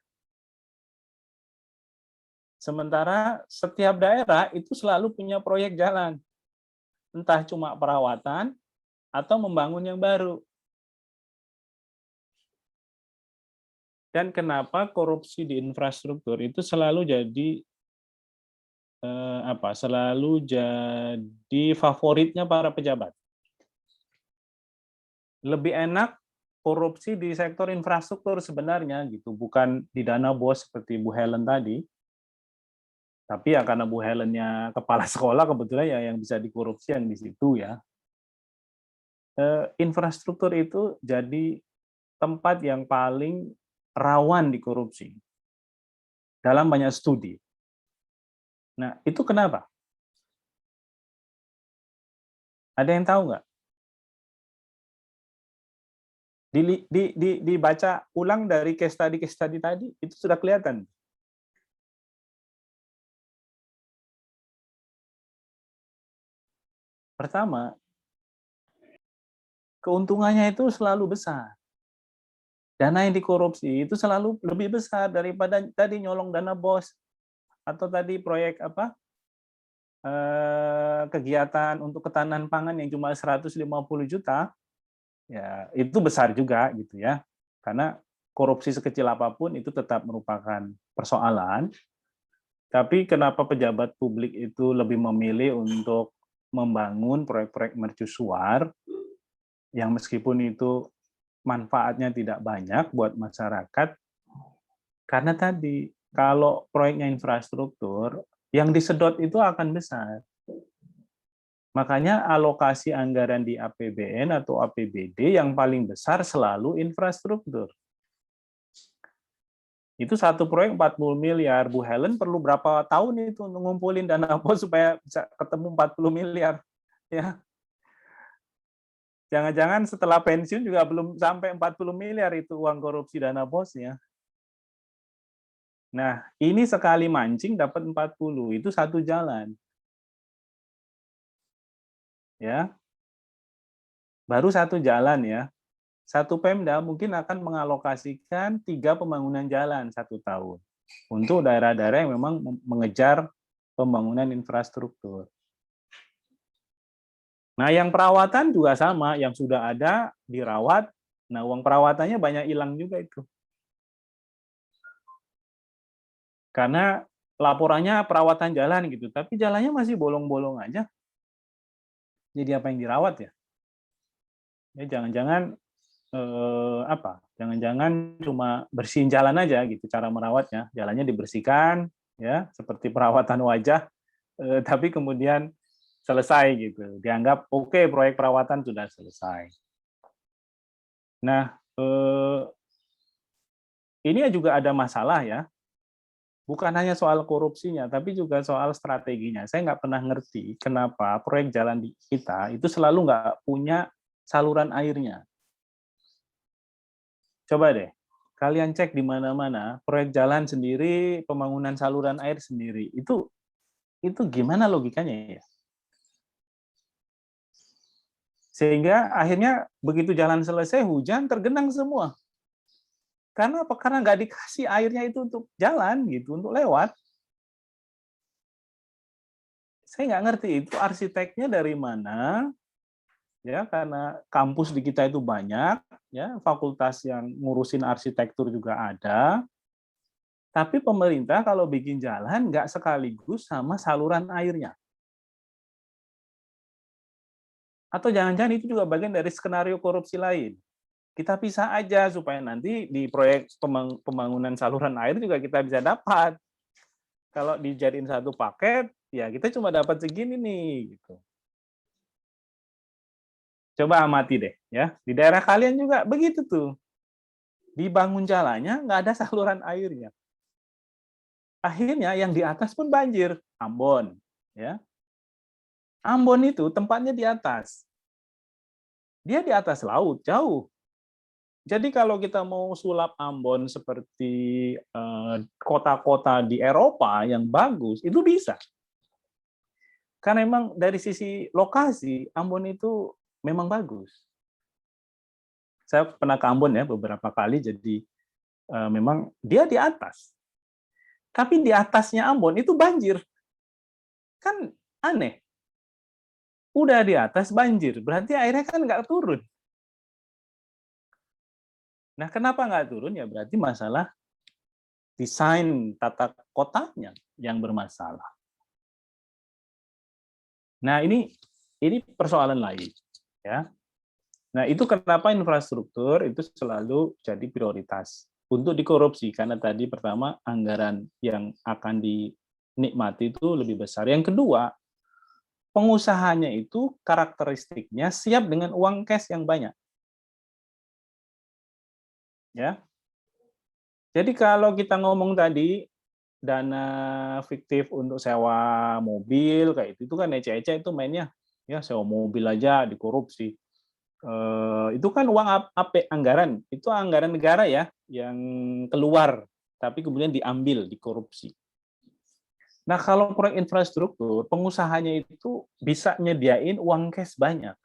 Sementara setiap daerah itu selalu punya proyek jalan. Entah cuma perawatan atau membangun yang baru. Dan kenapa korupsi di infrastruktur itu selalu jadi selalu jadi favoritnya para pejabat. Lebih enak korupsi di sektor infrastruktur sebenarnya gitu, bukan di dana bos seperti Bu Helen tadi. Tapi ya karena Bu Helennya kepala sekolah, kebetulan ya yang bisa dikorupsi yang di situ ya. Infrastruktur itu jadi tempat yang paling rawan dikorupsi dalam banyak studi. Nah, itu kenapa? Ada yang tahu nggak? Dibaca ulang dari case study tadi, itu sudah kelihatan. Pertama, keuntungannya itu selalu besar. Dana yang dikorupsi itu selalu lebih besar daripada tadi nyolong dana bos atau tadi proyek kegiatan untuk ketahanan pangan yang cuma 150 juta, ya itu besar juga gitu ya. Karena korupsi sekecil apapun itu tetap merupakan persoalan. Tapi kenapa pejabat publik itu lebih memilih untuk membangun proyek-proyek mercusuar yang meskipun itu manfaatnya tidak banyak buat masyarakat, karena tadi kalau proyeknya infrastruktur, yang disedot itu akan besar. Makanya alokasi anggaran di APBN atau APBD yang paling besar selalu infrastruktur. Itu satu proyek 40 miliar. Bu Helen perlu berapa tahun itu untuk ngumpulin dana bos supaya bisa ketemu 40 miliar. Ya. Jangan-jangan setelah pensiun juga belum sampai 40 miliar itu uang korupsi dana bosnya. Nah, ini sekali mancing dapat 40, itu satu jalan. Ya. Baru satu jalan ya. Satu Pemda mungkin akan mengalokasikan 3 pembangunan jalan 1 tahun untuk daerah-daerah yang memang mengejar pembangunan infrastruktur. Nah, yang perawatan juga sama, yang sudah ada dirawat. Nah, uang perawatannya banyak hilang juga itu. Karena laporannya perawatan jalan gitu, tapi jalannya masih bolong-bolong aja. Jadi apa yang dirawat ya? Ya jangan-jangan Jangan-jangan cuma bersihin jalan aja gitu cara merawatnya. Jalannya dibersihkan ya, seperti perawatan wajah, tapi kemudian selesai gitu. Dianggap oke, proyek perawatan sudah selesai. Nah, ini juga ada masalah ya. Bukan hanya soal korupsinya, tapi juga soal strateginya. Saya nggak pernah ngerti kenapa proyek jalan di kita itu selalu nggak punya saluran airnya. Coba deh, Kalian cek di mana-mana, proyek jalan sendiri, pembangunan saluran air sendiri. Itu gimana logikanya ya? Sehingga akhirnya begitu jalan selesai, hujan tergenang semua. Karena apa? Karena nggak dikasih airnya itu untuk jalan gitu, untuk lewat. Saya nggak ngerti itu arsiteknya dari mana, ya, karena kampus di kita itu banyak, ya, fakultas yang ngurusin arsitektur juga ada, tapi pemerintah kalau bikin jalan nggak sekaligus sama saluran airnya. Atau jangan-jangan itu juga bagian dari skenario korupsi lain. Kita pisah aja supaya nanti di proyek pembangunan saluran air juga kita bisa dapat. Kalau dijadiin satu paket, ya kita cuma dapat segini nih, gitu. Coba amati deh, ya. Di daerah kalian juga begitu tuh. Dibangun jalannya, nggak ada saluran airnya. Akhirnya yang di atas pun banjir. Ambon, ya. Ambon itu tempatnya di atas. Dia di atas laut, jauh. Jadi kalau kita mau sulap Ambon seperti kota-kota di Eropa yang bagus, itu bisa. Karena memang dari sisi lokasi, Ambon itu memang bagus. Saya pernah ke Ambon ya beberapa kali, jadi memang dia di atas. Tapi di atasnya Ambon itu banjir. Kan aneh. Udah di atas banjir, berarti airnya kan nggak turun. Nah, kenapa nggak turun? Ya berarti masalah desain tata kotanya yang bermasalah. Nah, ini persoalan lain, ya. Nah, itu kenapa infrastruktur itu selalu jadi prioritas untuk dikorupsi, karena tadi pertama anggaran yang akan dinikmati itu lebih besar. Yang kedua, pengusahanya itu karakteristiknya siap dengan uang cash yang banyak. Ya. Jadi kalau kita ngomong tadi dana fiktif untuk sewa mobil kayak itu kan ece-ece itu mainnya, ya sewa mobil aja dikorupsi. Itu kan uang anggaran, itu anggaran negara ya yang keluar tapi kemudian diambil, dikorupsi. Nah, kalau proyek infrastruktur, pengusahanya itu bisa nyediain uang cash banyak.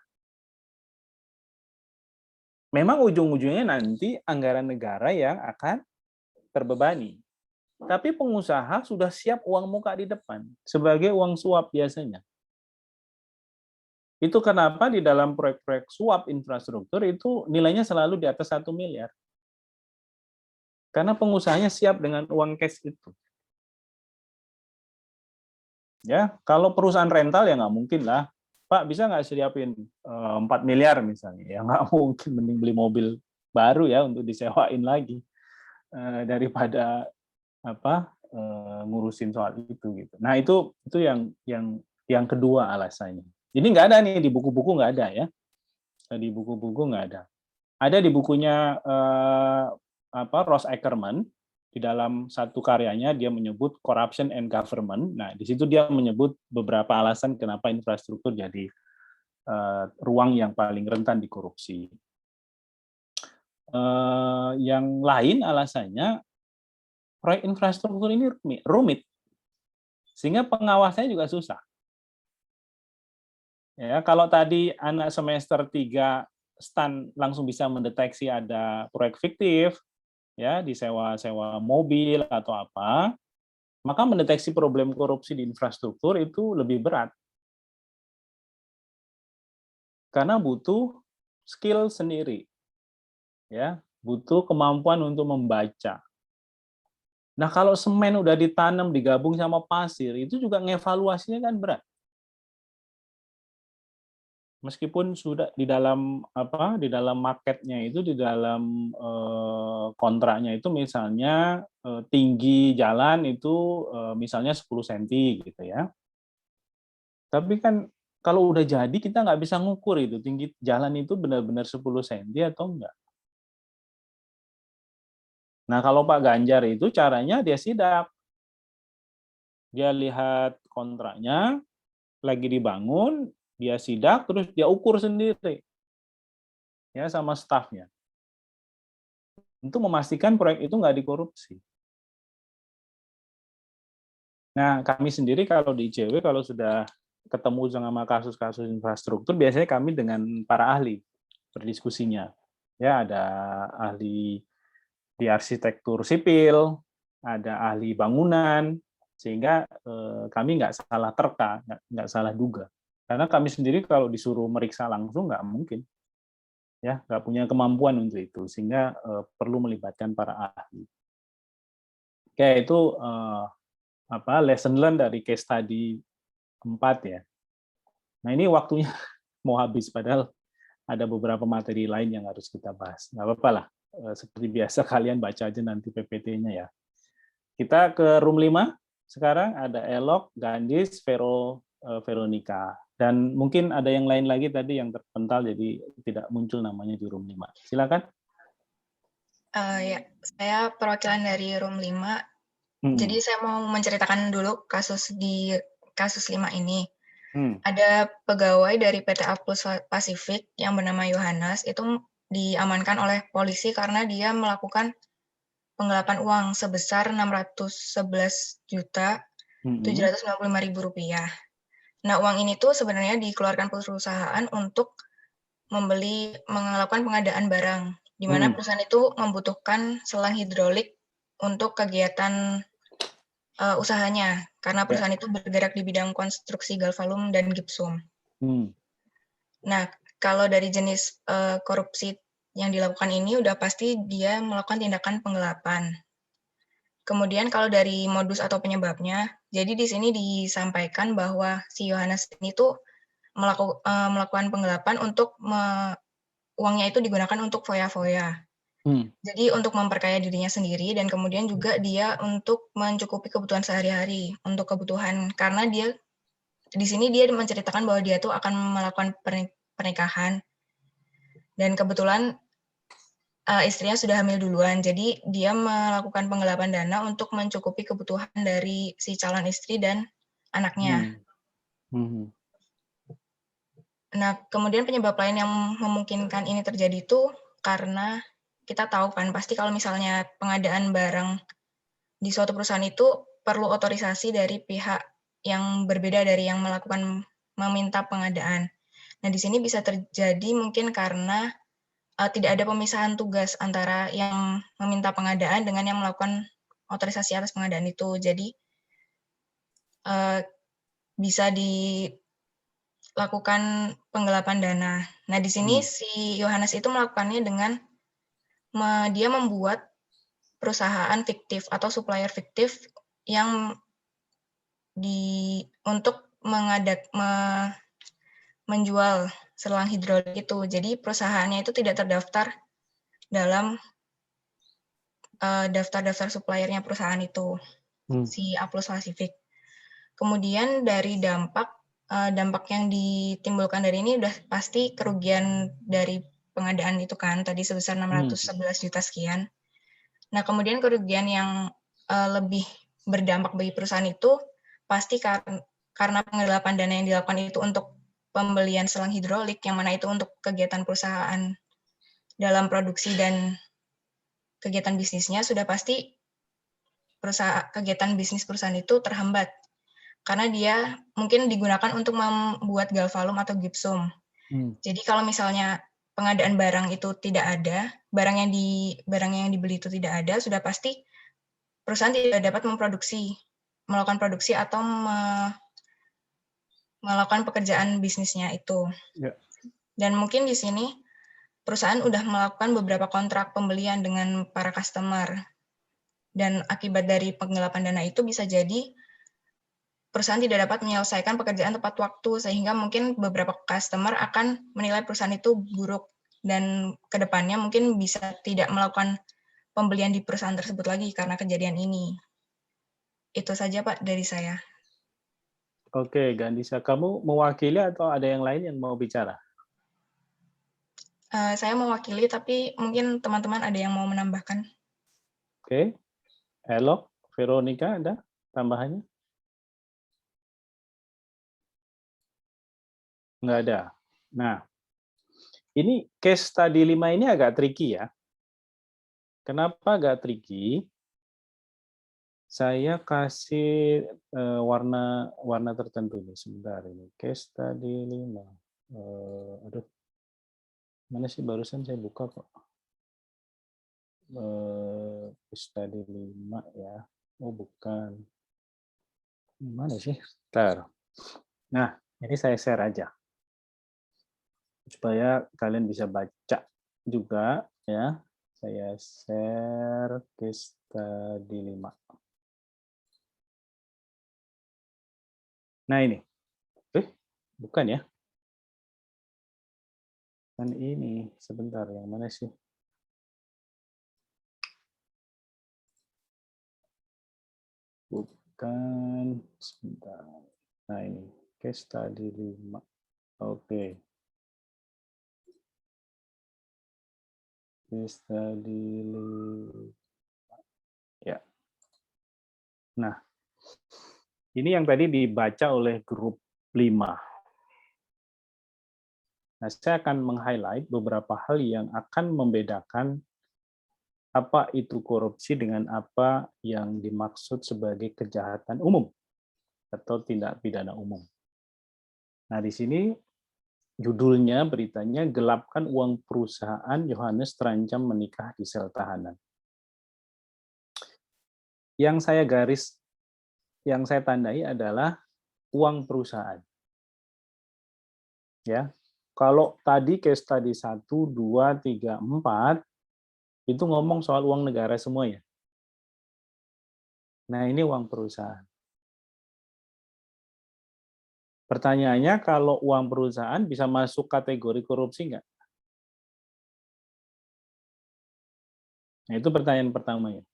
Memang ujung-ujungnya nanti anggaran negara yang akan terbebani. Tapi pengusaha sudah siap uang muka di depan sebagai uang suap biasanya. Itu kenapa di dalam proyek-proyek suap infrastruktur itu nilainya selalu di atas 1 miliar. Karena pengusahanya siap dengan uang cash itu. Ya, kalau perusahaan rental ya nggak mungkin lah. Pak, bisa nggak siapin 4 miliar misalnya? Ya nggak mungkin, mending beli mobil baru ya untuk disewain lagi daripada ngurusin soal itu gitu. Nah, itu yang kedua alasannya. Ini nggak ada nih di buku-buku, nggak ada ya. Di buku-buku nggak ada. Ada di bukunya Ross Ackerman. Di dalam satu karyanya dia menyebut corruption and government. Nah, di situ dia menyebut beberapa alasan kenapa infrastruktur jadi ruang yang paling rentan dikorupsi. Yang lain alasannya proyek infrastruktur ini rumit, sehingga pengawasannya juga susah. Ya, kalau tadi anak semester 3 STAN langsung bisa mendeteksi ada proyek fiktif, ya disewa mobil atau apa, maka mendeteksi problem korupsi di infrastruktur itu lebih berat. Karena butuh skill sendiri. Ya, butuh kemampuan untuk membaca. Nah, kalau semen udah ditanam digabung sama pasir, itu juga ngevaluasinya kan berat. Meskipun sudah di dalam marketnya itu, di dalam kontraknya itu misalnya tinggi jalan itu misalnya 10 cm gitu ya. Tapi kan kalau udah jadi kita nggak bisa ngukur itu tinggi jalan itu benar-benar 10 cm atau enggak. Nah, kalau Pak Ganjar itu caranya dia sidak. Dia lihat kontraknya lagi dibangun, dia sidak, terus dia ukur sendiri ya sama stafnya. untuk memastikan proyek itu nggak dikorupsi. Nah, kami sendiri kalau di ICW, kalau sudah ketemu sama kasus-kasus infrastruktur, biasanya kami dengan para ahli berdiskusinya. Ya, ada ahli di arsitektur sipil, ada ahli bangunan, sehingga kami nggak salah terka, nggak salah duga. Karena kami sendiri kalau disuruh meriksa langsung nggak mungkin, ya nggak punya kemampuan untuk itu, sehingga perlu melibatkan para ahli. Oke, itu lesson learned dari case study 4 ya. Nah ini waktunya mau habis, padahal ada beberapa materi lain yang harus kita bahas. Nggak apa-apa lah, seperti biasa kalian baca aja nanti PPT-nya ya. Kita ke room 5, sekarang ada Elok, Gandis, Veronica. Dan mungkin ada yang lain lagi tadi yang terpental, jadi tidak muncul namanya di room 5. Silakan. Ya, saya perwakilan dari room 5. Jadi saya mau menceritakan dulu kasus 5 ini. Ada pegawai dari PT Aplus Pasifik yang bernama Yohanes itu diamankan oleh polisi karena dia melakukan penggelapan uang sebesar Rp611.795.000. Nah, uang ini tuh sebenarnya dikeluarkan perusahaan untuk melakukan pengadaan barang, di mana perusahaan itu membutuhkan selang hidrolik untuk kegiatan usahanya, karena perusahaan itu bergerak di bidang konstruksi galvalum dan gipsum. Nah, kalau dari jenis korupsi yang dilakukan ini udah pasti dia melakukan tindakan penggelapan. Kemudian kalau dari modus atau penyebabnya, jadi di sini disampaikan bahwa si Yohanes ini tuh melakukan penggelapan untuk uangnya itu digunakan untuk foya-foya. Jadi untuk memperkaya dirinya sendiri dan kemudian juga dia untuk mencukupi kebutuhan sehari-hari untuk kebutuhan, karena dia di sini dia menceritakan bahwa dia tuh akan melakukan pernikahan dan kebetulan istrinya sudah hamil duluan, jadi dia melakukan penggelapan dana untuk mencukupi kebutuhan dari si calon istri dan anaknya. Nah, kemudian penyebab lain yang memungkinkan ini terjadi itu karena kita tahu kan, pasti kalau misalnya pengadaan barang di suatu perusahaan itu perlu otorisasi dari pihak yang berbeda dari yang meminta pengadaan. Nah, di sini bisa terjadi mungkin karena tidak ada pemisahan tugas antara yang meminta pengadaan dengan yang melakukan otorisasi atas pengadaan itu. Jadi, bisa dilakukan penggelapan dana. Nah, di sini si Yohanes itu melakukannya dengan dia membuat perusahaan fiktif atau supplier fiktif yang untuk menjual selang hidrolik itu. Jadi perusahaannya itu tidak terdaftar dalam daftar-daftar suppliernya perusahaan itu, si Aplus Pasifik. Kemudian dari dampak yang ditimbulkan dari ini udah pasti kerugian dari pengadaan itu kan, tadi sebesar 611 juta sekian. Nah, kemudian kerugian yang lebih berdampak bagi perusahaan itu pasti karena penggelapan dana yang dilakukan itu untuk pembelian selang hidrolik, yang mana itu untuk kegiatan perusahaan dalam produksi dan kegiatan bisnisnya, sudah pasti kegiatan bisnis perusahaan itu terhambat. Karena dia mungkin digunakan untuk membuat galvalum atau gipsum. Jadi kalau misalnya pengadaan barang itu tidak ada, barang yang dibeli itu tidak ada, sudah pasti perusahaan tidak dapat melakukan produksi atau melakukan pekerjaan bisnisnya itu. Dan mungkin di sini perusahaan sudah melakukan beberapa kontrak pembelian dengan para customer. Dan akibat dari penggelapan dana itu bisa jadi perusahaan tidak dapat menyelesaikan pekerjaan tepat waktu, sehingga mungkin beberapa customer akan menilai perusahaan itu buruk, dan kedepannya mungkin bisa tidak melakukan pembelian di perusahaan tersebut lagi karena kejadian ini. Itu saja Pak dari saya. Oke, Gandisa, kamu mewakili atau ada yang lain yang mau bicara? Saya mewakili, tapi mungkin teman-teman ada yang mau menambahkan. Oke, Elok, Veronica, ada tambahannya? Nggak ada. Nah, ini case study 5 ini agak tricky ya. Kenapa agak tricky? Saya kasih warna tertentu nih. Sebentar ini. Case study 5. Aduh. Mana sih barusan saya buka kok. Case study 5 ya. Oh, bukan. Mana sih? Bentar. Nah, ini saya share aja. Supaya kalian bisa baca juga ya. Saya share case study 5. Nah ini, bukan ya? Kan ini, sebentar, yang mana sih? Bukan, sebentar. Nah ini, case study 5. Oke. Case study 5. Ya. Nah, ini yang tadi dibaca oleh grup 5. Nah, saya akan meng-highlight beberapa hal yang akan membedakan apa itu korupsi dengan apa yang dimaksud sebagai kejahatan umum atau tindak pidana umum. Nah, di sini judulnya, beritanya, gelapkan uang perusahaan, Yohanes terancam menikah di sel tahanan. Yang saya tandai adalah uang perusahaan. Ya. Kalau tadi case study 1, 2, 3, 4 itu ngomong soal uang negara semua ya. Nah, ini uang perusahaan. Pertanyaannya, kalau uang perusahaan bisa masuk kategori korupsi nggak? Nah, itu pertanyaan pertama ya.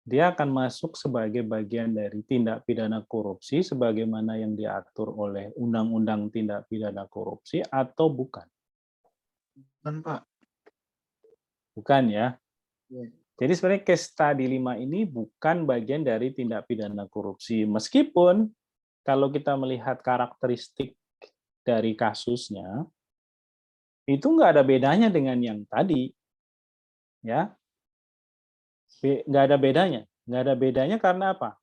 Dia akan masuk sebagai bagian dari tindak pidana korupsi sebagaimana yang diatur oleh Undang-Undang Tindak Pidana Korupsi atau bukan? Bukan, Pak. Bukan ya. Ya. Jadi sebenarnya case study 5 ini bukan bagian dari tindak pidana korupsi. Meskipun kalau kita melihat karakteristik dari kasusnya, itu nggak ada bedanya dengan yang tadi. Ya. Nggak ada bedanya. Nggak ada bedanya karena apa?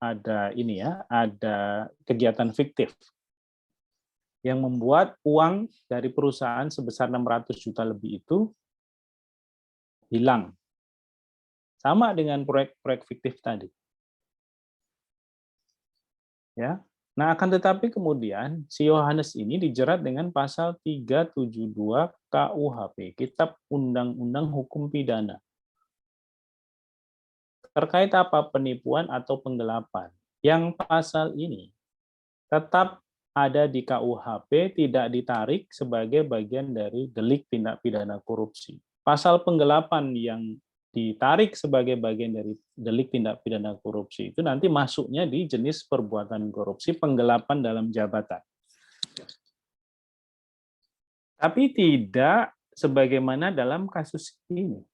Ada ini ya, ada kegiatan fiktif yang membuat uang dari perusahaan sebesar 600 juta lebih itu hilang. Sama dengan proyek fiktif tadi. Ya. Nah, akan tetapi kemudian si Yohanes ini dijerat dengan pasal 372 KUHP, Kitab Undang-Undang Hukum Pidana. Terkait apa? Penipuan atau penggelapan. Yang pasal ini tetap ada di KUHP, tidak ditarik sebagai bagian dari delik tindak pidana korupsi. Pasal penggelapan yang ditarik sebagai bagian dari delik tindak pidana korupsi itu nanti masuknya di jenis perbuatan korupsi penggelapan dalam jabatan. Tapi tidak sebagaimana dalam kasus ini.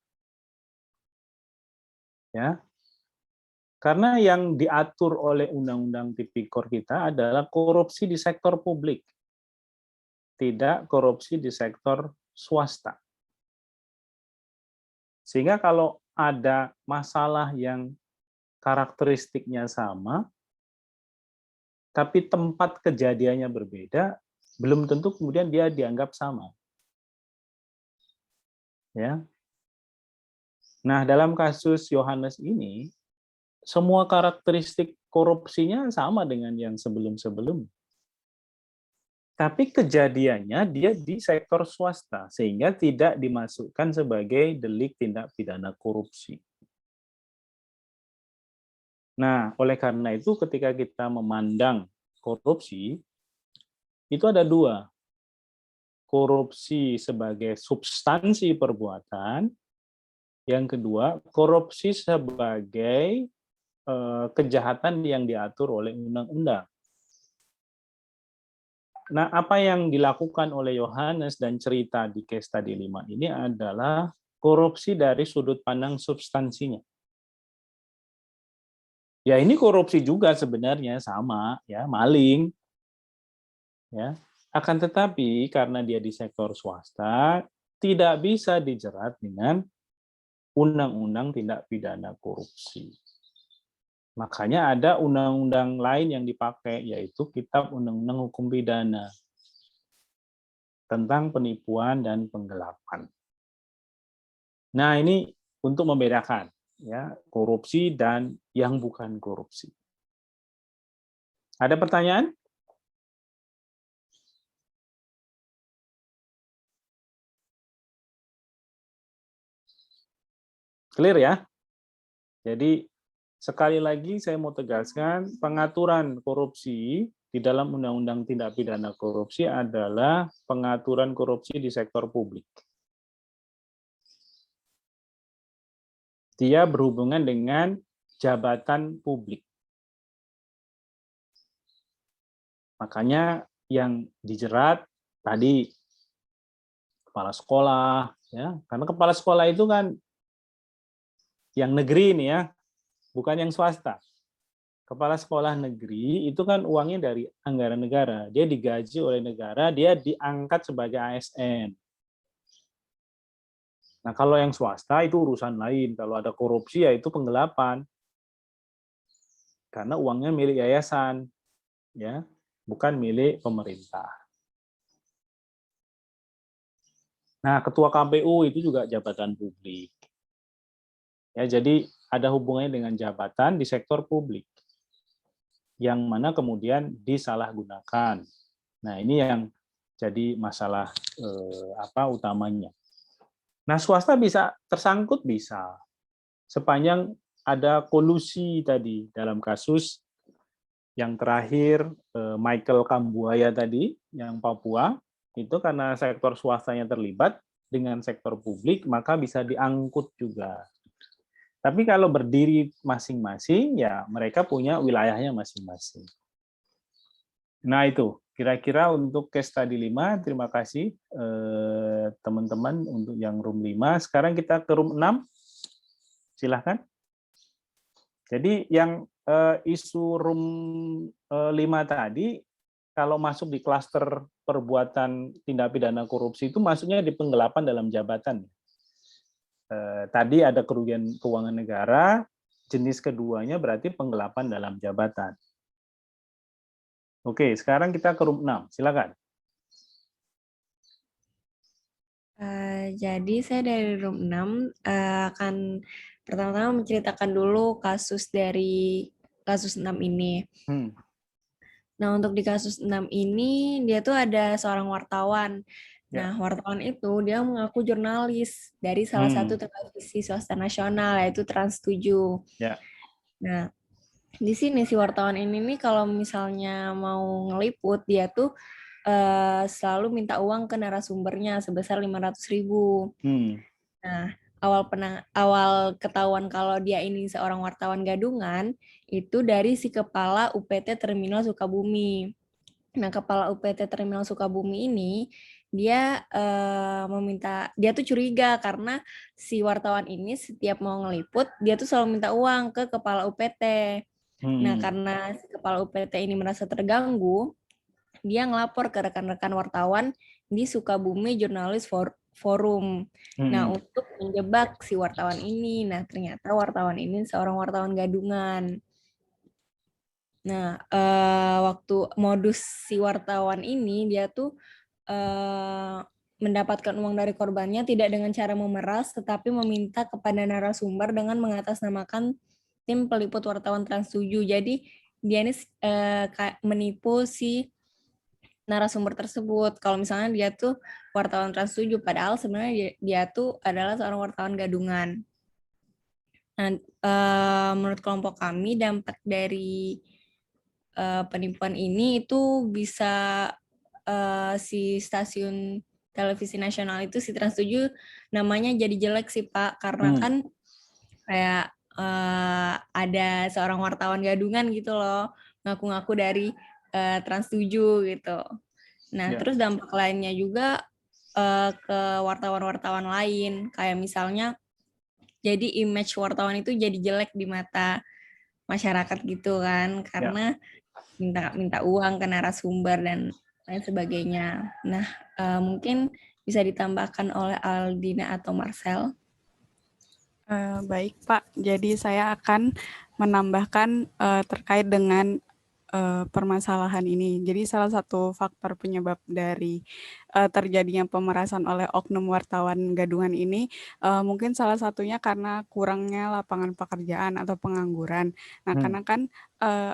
Ya. Karena yang diatur oleh Undang-Undang Tipikor kita adalah korupsi di sektor publik. Tidak korupsi di sektor swasta. Sehingga kalau ada masalah yang karakteristiknya sama, tapi tempat kejadiannya berbeda, belum tentu kemudian dia dianggap sama. Ya. Nah, dalam kasus Yohanes ini, semua karakteristik korupsinya sama dengan yang sebelum-sebelum. Tapi kejadiannya dia di sektor swasta, sehingga tidak dimasukkan sebagai delik tindak pidana korupsi. Nah, oleh karena itu ketika kita memandang korupsi, itu ada dua. Korupsi sebagai substansi perbuatan, yang kedua, korupsi sebagai kejahatan yang diatur oleh undang-undang. Nah, apa yang dilakukan oleh Yohanes dan cerita di case study 5 ini adalah korupsi dari sudut pandang substansinya. Ya, ini korupsi juga sebenarnya sama, ya, maling. Ya. Akan tetapi karena dia di sektor swasta, tidak bisa dijerat dengan undang-undang tindak pidana korupsi. Makanya ada undang-undang lain yang dipakai, yaitu Kitab Undang-Undang Hukum Pidana tentang penipuan dan penggelapan. Nah, ini untuk membedakan ya korupsi dan yang bukan korupsi. Ada pertanyaan? Clear ya? Jadi sekali lagi saya mau tegaskan, pengaturan korupsi di dalam Undang-Undang Tindak Pidana Korupsi adalah pengaturan korupsi di sektor publik. Dia berhubungan dengan jabatan publik. Makanya yang dijerat tadi kepala sekolah, ya, karena kepala sekolah itu kan yang negeri ini ya, bukan yang swasta. Kepala sekolah negeri itu kan uangnya dari anggaran negara. Dia digaji oleh negara, dia diangkat sebagai ASN. Nah, kalau yang swasta itu urusan lain. Kalau ada korupsi ya itu penggelapan. Karena uangnya milik yayasan, ya, bukan milik pemerintah. Nah, ketua KPU itu juga jabatan publik. Ya, jadi ada hubungannya dengan jabatan di sektor publik yang mana kemudian disalahgunakan. Nah, ini yang jadi masalah utamanya. Nah, swasta bisa tersangkut bisa sepanjang ada kolusi tadi dalam kasus yang terakhir Michael Kambuaya tadi yang Papua itu karena sektor swastanya terlibat dengan sektor publik maka bisa diangkut juga. Tapi kalau berdiri masing-masing, ya mereka punya wilayahnya masing-masing. Nah itu, kira-kira untuk case study 5, terima kasih teman-teman untuk yang room 5. Sekarang kita ke room 6, silahkan. Jadi yang isu room 5 tadi, kalau masuk di klaster perbuatan tindak pidana korupsi itu masuknya di penggelapan dalam jabatan. Tadi ada kerugian keuangan negara, jenis keduanya berarti penggelapan dalam jabatan. Oke, sekarang kita ke room 6, silakan. Jadi saya dari room 6 akan pertama-tama menceritakan dulu kasus 6 ini. Nah, untuk di kasus 6 ini, dia tuh ada seorang wartawan. Nah, wartawan itu dia mengaku jurnalis dari salah satu televisi swasta nasional, yaitu Trans 7. Nah, di sini si wartawan ini nih kalau misalnya mau ngeliput, dia tuh selalu minta uang ke narasumbernya sebesar 500.000. Nah, awal ketahuan kalau dia ini seorang wartawan gadungan, itu dari si kepala UPT Terminal Sukabumi. Nah, kepala UPT Terminal Sukabumi ini, dia dia tuh curiga karena si wartawan ini setiap mau ngeliput, dia tuh selalu minta uang ke kepala UPT. Nah, karena si kepala UPT ini merasa terganggu, dia ngelapor ke rekan-rekan wartawan di Sukabumi Jurnalis Forum. Nah, untuk menjebak si wartawan ini. Nah, ternyata wartawan ini seorang wartawan gadungan. Nah, waktu modus si wartawan ini, dia tuh mendapatkan uang dari korbannya tidak dengan cara memeras, tetapi meminta kepada narasumber dengan mengatasnamakan tim peliput wartawan Trans 7. Jadi, dia ini menipu si narasumber tersebut. Kalau misalnya dia tuh wartawan Trans 7, padahal sebenarnya dia tuh adalah seorang wartawan gadungan. Nah, menurut kelompok kami, dampak dari penipuan ini itu bisa si stasiun televisi nasional itu, si Trans 7, namanya jadi jelek sih Pak, karena kan kayak ada seorang wartawan gadungan gitu loh, ngaku-ngaku dari Trans 7 gitu. Nah, terus dampak lainnya juga ke wartawan-wartawan lain, kayak misalnya jadi image wartawan itu jadi jelek di mata masyarakat gitu kan, karena minta uang ke narasumber dan lain sebagainya. Nah, mungkin bisa ditambahkan oleh Aldina atau Marcel? Baik Pak, jadi saya akan menambahkan terkait dengan permasalahan ini. Jadi salah satu faktor penyebab dari terjadinya pemerasan oleh oknum wartawan gadungan ini mungkin salah satunya karena kurangnya lapangan pekerjaan atau pengangguran. Nah, karena kan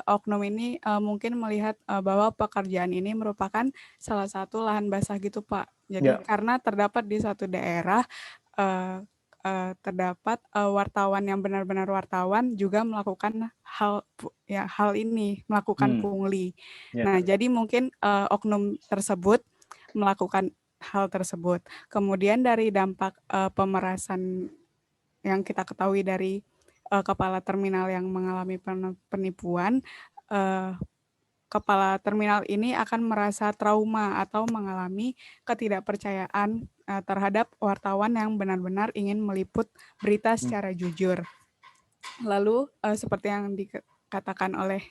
oknum ini mungkin melihat bahwa pekerjaan ini merupakan salah satu lahan basah gitu Pak. Jadi karena terdapat di suatu daerah terdapat wartawan yang benar-benar wartawan juga melakukan hal ini, melakukan pungli. Nah, jadi mungkin oknum tersebut melakukan hal tersebut. Kemudian dari dampak pemerasan yang kita ketahui dari kepala terminal yang mengalami penipuan, kepala terminal ini akan merasa trauma atau mengalami ketidakpercayaan terhadap wartawan yang benar-benar ingin meliput berita secara jujur. Lalu seperti yang dikatakan oleh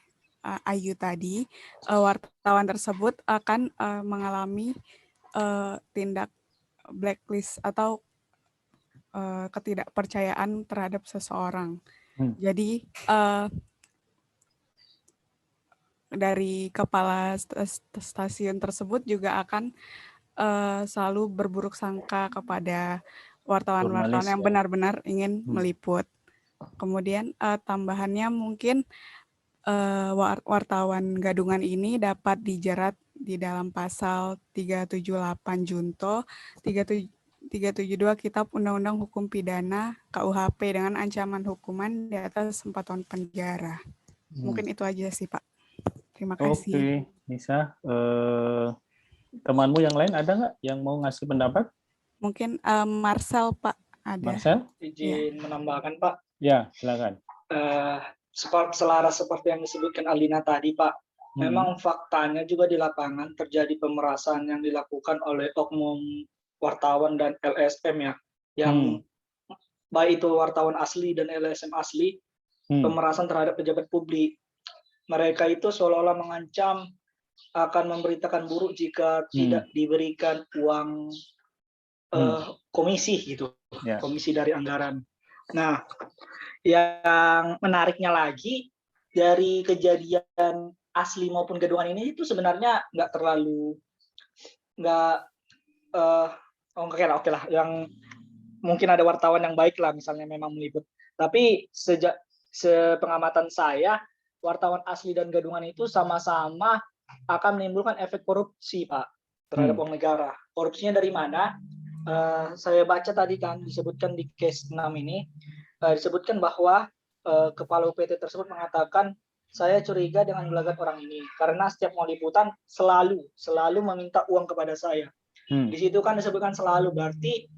Ayu tadi, wartawan tersebut akan mengalami tindak blacklist atau ketidakpercayaan terhadap seseorang. Jadi dari kepala stasiun tersebut juga akan selalu berburuk sangka kepada wartawan-wartawan yang benar-benar ingin meliput. Kemudian tambahannya mungkin wartawan gadungan ini dapat dijerat di dalam pasal 378 Junto, 372 Kitab Undang-Undang Hukum Pidana KUHP dengan ancaman hukuman di atas 4 tahun penjara. Mungkin itu aja sih Pak. Terima kasih. Oke, Nisa. Temanmu yang lain ada nggak yang mau ngasih pendapat? Mungkin Marcel, Pak, ada. Marcel? Izin menambahkan, Pak. Ya, silakan. Selaras seperti yang disebutkan Aldina tadi, Pak. Memang faktanya juga di lapangan terjadi pemerasan yang dilakukan oleh oknum wartawan dan LSM ya. Yang baik itu wartawan asli dan LSM asli, pemerasan terhadap pejabat publik. Mereka itu seolah-olah mengancam akan memberitakan buruk jika tidak diberikan uang komisi gitu, komisi dari anggaran. Nah, yang menariknya lagi dari kejadian asli maupun gadungan ini itu sebenarnya nggak terlalu oke lah, yang mungkin ada wartawan yang baik lah misalnya memang meliput. Tapi sepengamatan saya, wartawan asli dan gadungan itu sama-sama akan menimbulkan efek korupsi, Pak, terhadap uang negara. Korupsinya dari mana? Saya baca tadi kan disebutkan di case 6 ini, disebutkan bahwa kepala UPT tersebut mengatakan, saya curiga dengan gelagat orang ini karena setiap mau liputan selalu meminta uang kepada saya. Di situ kan disebutkan selalu, berarti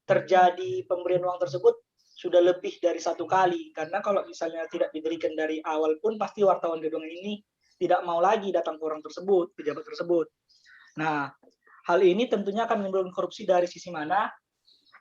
terjadi pemberian uang tersebut sudah lebih dari 1 kali, karena kalau misalnya tidak diberikan dari awal pun pasti wartawan gadungan ini tidak mau lagi datang ke orang tersebut, pejabat tersebut. Nah, hal ini tentunya akan menimbulkan korupsi dari sisi mana?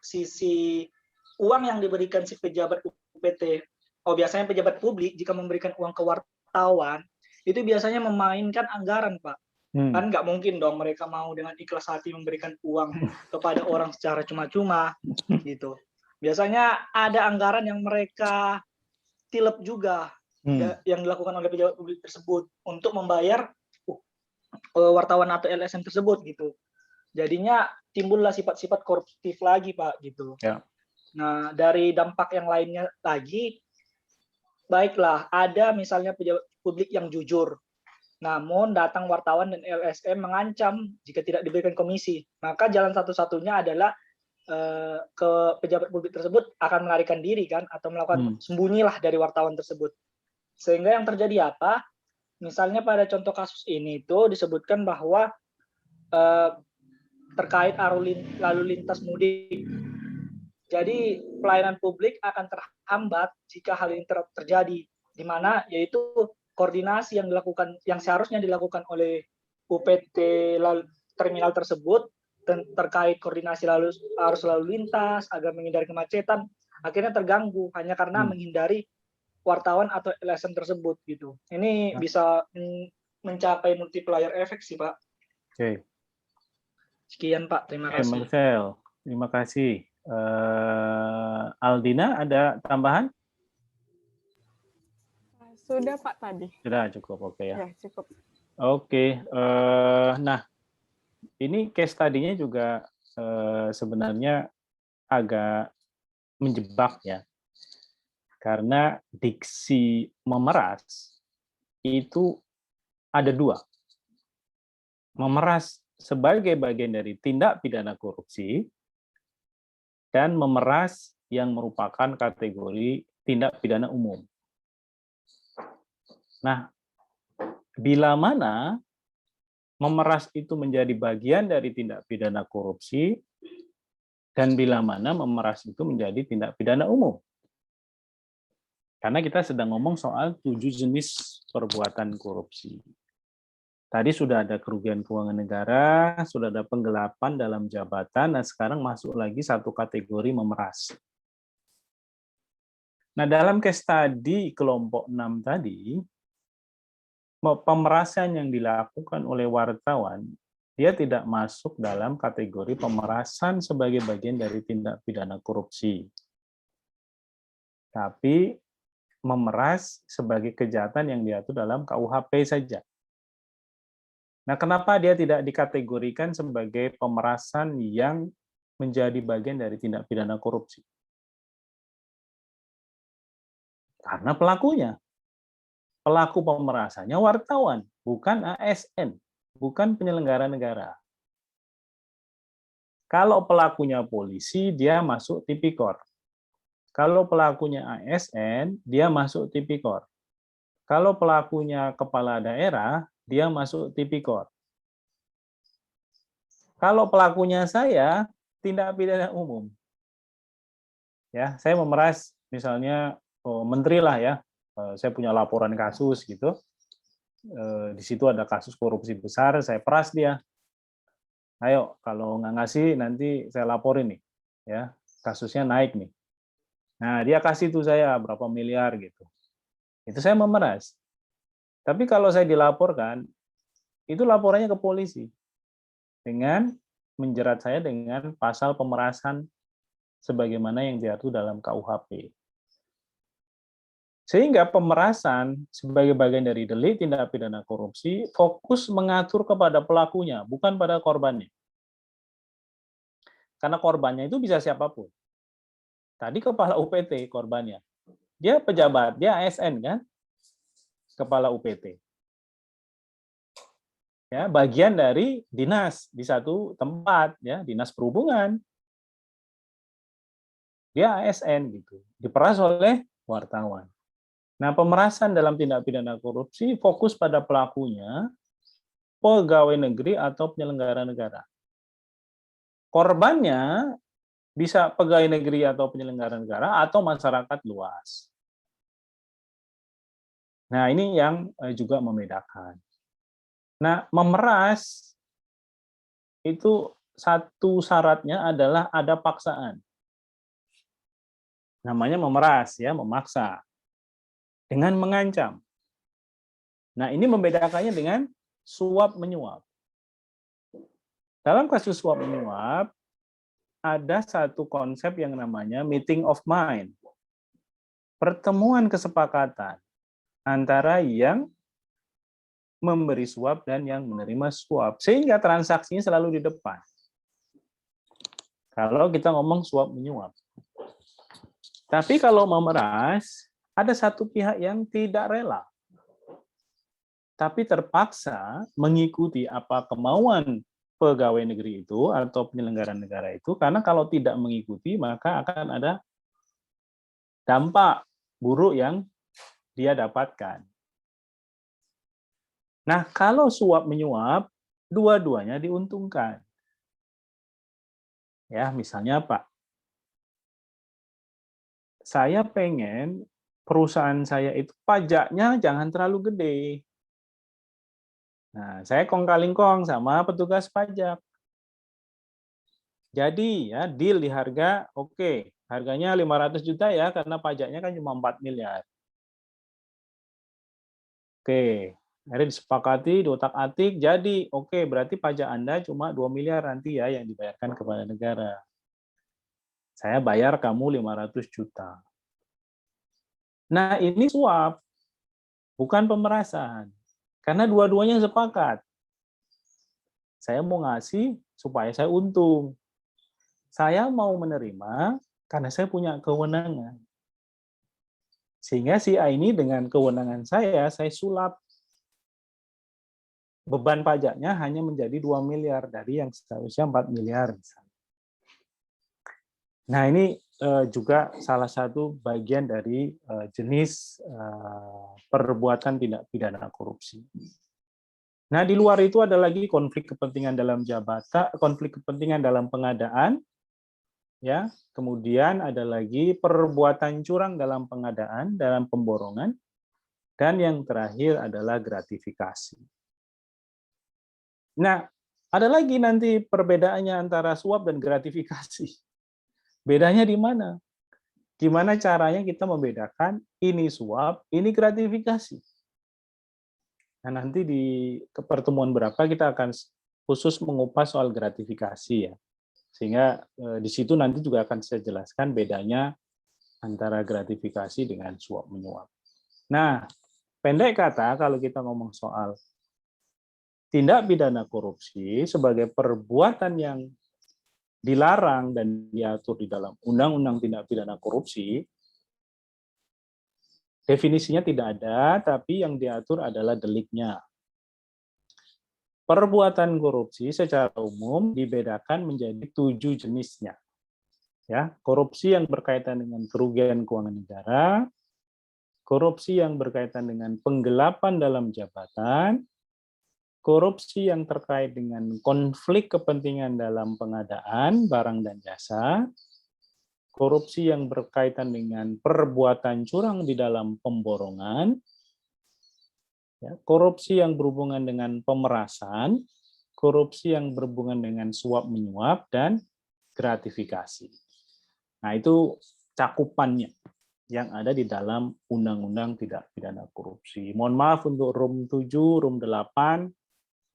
Sisi uang yang diberikan si pejabat UPT. Biasanya pejabat publik jika memberikan uang ke wartawan, itu biasanya memainkan anggaran, Pak. Kan nggak mungkin dong mereka mau dengan ikhlas hati memberikan uang kepada orang secara cuma-cuma, gitu. Biasanya ada anggaran yang mereka tilep juga, yang dilakukan oleh pejabat publik tersebut untuk membayar wartawan atau LSM tersebut gitu. Jadinya timbullah sifat-sifat koruptif lagi, Pak, gitu. Nah, dari dampak yang lainnya lagi, baiklah ada misalnya pejabat publik yang jujur, namun datang wartawan dan LSM mengancam jika tidak diberikan komisi, maka jalan satu-satunya adalah ke pejabat publik tersebut akan melarikan diri kan, atau melakukan sembunyilah dari wartawan tersebut. Sehingga yang terjadi apa? Misalnya pada contoh kasus ini itu disebutkan bahwa terkait lalu lintas mudik. Jadi pelayanan publik akan terhambat jika hal ini terjadi, di mana yaitu koordinasi yang seharusnya dilakukan oleh UPT terminal tersebut terkait koordinasi arus lalu lintas agar menghindari kemacetan akhirnya terganggu hanya karena menghindari wartawan atau LSM tersebut gitu. Ini bisa mencapai multiplier efek sih, Pak. Sekian Pak, terima kasih. Marcel, terima kasih. Aldina, ada tambahan? Sudah Pak tadi. Sudah cukup, oke ya. Ya, cukup. Oke, nah ini case tadinya juga sebenarnya agak menjebak ya, karena diksi memeras itu ada dua. Memeras sebagai bagian dari tindak pidana korupsi dan memeras yang merupakan kategori tindak pidana umum. Nah, bila mana memeras itu menjadi bagian dari tindak pidana korupsi dan bila mana memeras itu menjadi tindak pidana umum. Karena kita sedang ngomong soal 7 jenis perbuatan korupsi. Tadi sudah ada kerugian keuangan negara, sudah ada penggelapan dalam jabatan, dan sekarang masuk lagi satu kategori memeras. Nah, dalam case tadi, kelompok 6 tadi, pemerasan yang dilakukan oleh wartawan, dia tidak masuk dalam kategori pemerasan sebagai bagian dari tindak pidana korupsi. Tapi memeras sebagai kejahatan yang diatur dalam KUHP saja. Nah, kenapa dia tidak dikategorikan sebagai pemerasan yang menjadi bagian dari tindak pidana korupsi? Karena pelakunya. Pelaku pemerasannya wartawan, bukan ASN, bukan penyelenggara negara. Kalau pelakunya polisi, dia masuk tipikor. Kalau pelakunya ASN, dia masuk tipikor. Kalau pelakunya kepala daerah, dia masuk tipikor. Kalau pelakunya saya, tindak pidana umum. Ya, saya memeras misalnya menteri lah ya. Saya punya laporan kasus gitu. Di situ ada kasus korupsi besar, saya peras dia. Ayo, kalau nggak ngasih nanti saya laporin nih. Ya, kasusnya naik nih. Nah, dia kasih tuh saya berapa miliar gitu. Itu saya memeras. Tapi kalau saya dilaporkan, itu laporannya ke polisi dengan menjerat saya dengan pasal pemerasan sebagaimana yang diatur dalam KUHP. Sehingga pemerasan sebagai bagian dari delik tindak pidana korupsi fokus mengatur kepada pelakunya, bukan pada korbannya. Karena korbannya itu bisa siapapun. Tadi kepala UPT korbannya. Dia pejabat, dia ASN kan? Kepala UPT. Ya, bagian dari dinas di satu tempat, ya, dinas perhubungan. Dia ASN gitu, diperas oleh wartawan. Nah, pemerasan dalam tindak pidana korupsi fokus pada pelakunya, pegawai negeri atau penyelenggara negara. Korbannya bisa pegawai negeri atau penyelenggara negara atau masyarakat luas. Nah, ini yang juga membedakan. Nah, memeras itu satu syaratnya adalah ada paksaan. Namanya memeras ya, memaksa. Dengan mengancam. Nah, ini membedakannya dengan suap menyuap. Dalam kasus suap menyuap, ada satu konsep yang namanya meeting of mind. Pertemuan kesepakatan antara yang memberi suap dan yang menerima suap. Sehingga transaksinya selalu di depan. Kalau kita ngomong suap menyuap. Tapi kalau memeras, ada satu pihak yang tidak rela, tapi terpaksa mengikuti apa kemauan pegawai negeri itu atau penyelenggara negara itu, karena kalau tidak mengikuti maka akan ada dampak buruk yang dia dapatkan. Nah, kalau suap menyuap, dua-duanya diuntungkan. Ya, misalnya apa? Saya pengen perusahaan saya itu pajaknya jangan terlalu gede. Nah, saya kong-kalingkong sama petugas pajak. Jadi ya deal di harga, oke, harganya 500 juta ya karena pajaknya kan cuma 4 miliar. Oke, Akhirnya disepakati, diotak-atik, jadi oke, berarti pajak Anda cuma 2 miliar nanti ya yang dibayarkan kepada negara. Saya bayar kamu 500 juta. Nah, ini suap, bukan pemerasan. Karena dua-duanya sepakat. Saya mau ngasih supaya saya untung. Saya mau menerima karena saya punya kewenangan. Sehingga si A ini dengan kewenangan saya sulap. Beban pajaknya hanya menjadi 2 miliar dari yang seharusnya 4 miliar. Nah, ini juga salah satu bagian dari jenis perbuatan tindak pidana korupsi. Nah, di luar itu ada lagi konflik kepentingan dalam jabatan, konflik kepentingan dalam pengadaan, ya. Kemudian ada lagi perbuatan curang dalam pengadaan, dalam pemborongan, dan yang terakhir adalah gratifikasi. Nah, ada lagi nanti perbedaannya antara suap dan gratifikasi. Bedanya di mana? Gimana caranya kita membedakan ini suap, ini gratifikasi? Nah, nanti di pertemuan berapa kita akan khusus mengupas soal gratifikasi ya. Sehingga di situ nanti juga akan saya jelaskan bedanya antara gratifikasi dengan suap menyuap. Nah, pendek kata kalau kita ngomong soal tindak pidana korupsi sebagai perbuatan yang dilarang dan diatur di dalam Undang-Undang Tindak Pidana Korupsi, definisinya tidak ada, tapi yang diatur adalah deliknya. Perbuatan korupsi secara umum dibedakan menjadi 7 jenisnya. Ya, korupsi yang berkaitan dengan kerugian keuangan negara, korupsi yang berkaitan dengan penggelapan dalam jabatan, korupsi yang terkait dengan konflik kepentingan dalam pengadaan barang dan jasa, korupsi yang berkaitan dengan perbuatan curang di dalam pemborongan, ya, korupsi yang berhubungan dengan pemerasan, korupsi yang berhubungan dengan suap menyuap, dan gratifikasi. Nah, itu cakupannya yang ada di dalam Undang-Undang Tindak Pidana Korupsi. Mohon maaf untuk room 7, room 8,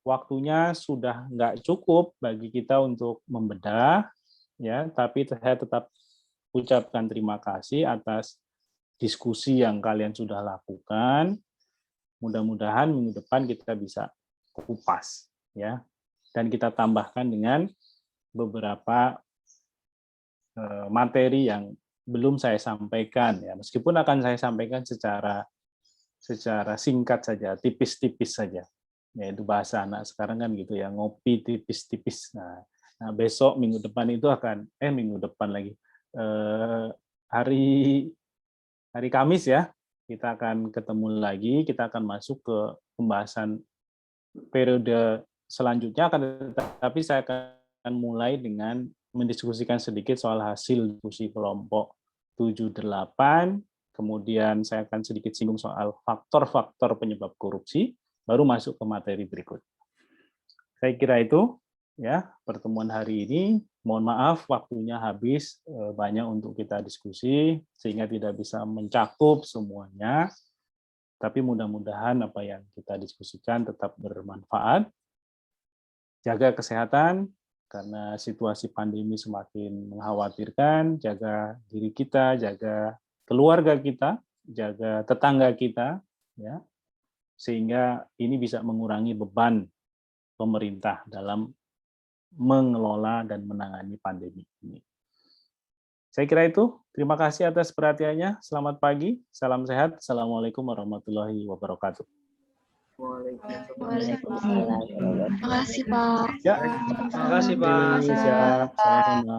waktunya sudah nggak cukup bagi kita untuk membedah, ya. Tapi saya tetap ucapkan terima kasih atas diskusi yang kalian sudah lakukan. Mudah-mudahan minggu depan kita bisa kupas, ya. Dan kita tambahkan dengan beberapa materi yang belum saya sampaikan, ya. Meskipun akan saya sampaikan secara singkat saja, tipis-tipis saja. Yaitu bahasa anak sekarang kan gitu ya, ngopi tipis-tipis. Nah, besok minggu depan itu akan minggu depan lagi hari Kamis ya, kita akan ketemu lagi, kita akan masuk ke pembahasan periode selanjutnya, tapi saya akan mulai dengan mendiskusikan sedikit soal hasil diskusi kelompok 7-8, kemudian saya akan sedikit singgung soal faktor-faktor penyebab korupsi, baru masuk ke materi berikut. Saya kira itu ya pertemuan hari ini. Mohon maaf waktunya habis banyak untuk kita diskusi sehingga tidak bisa mencakup semuanya. Tapi mudah-mudahan apa yang kita diskusikan tetap bermanfaat. Jaga kesehatan karena situasi pandemi semakin mengkhawatirkan, jaga diri kita, jaga keluarga kita, jaga tetangga kita ya. Sehingga ini bisa mengurangi beban pemerintah dalam mengelola dan menangani pandemi ini. Saya kira itu. Terima kasih atas perhatiannya. Selamat pagi, salam sehat. Assalamualaikum warahmatullahi wabarakatuh. Waalaikumsalam. Terima kasih, Pak. Ya, terima kasih, Pak. Sama-sama.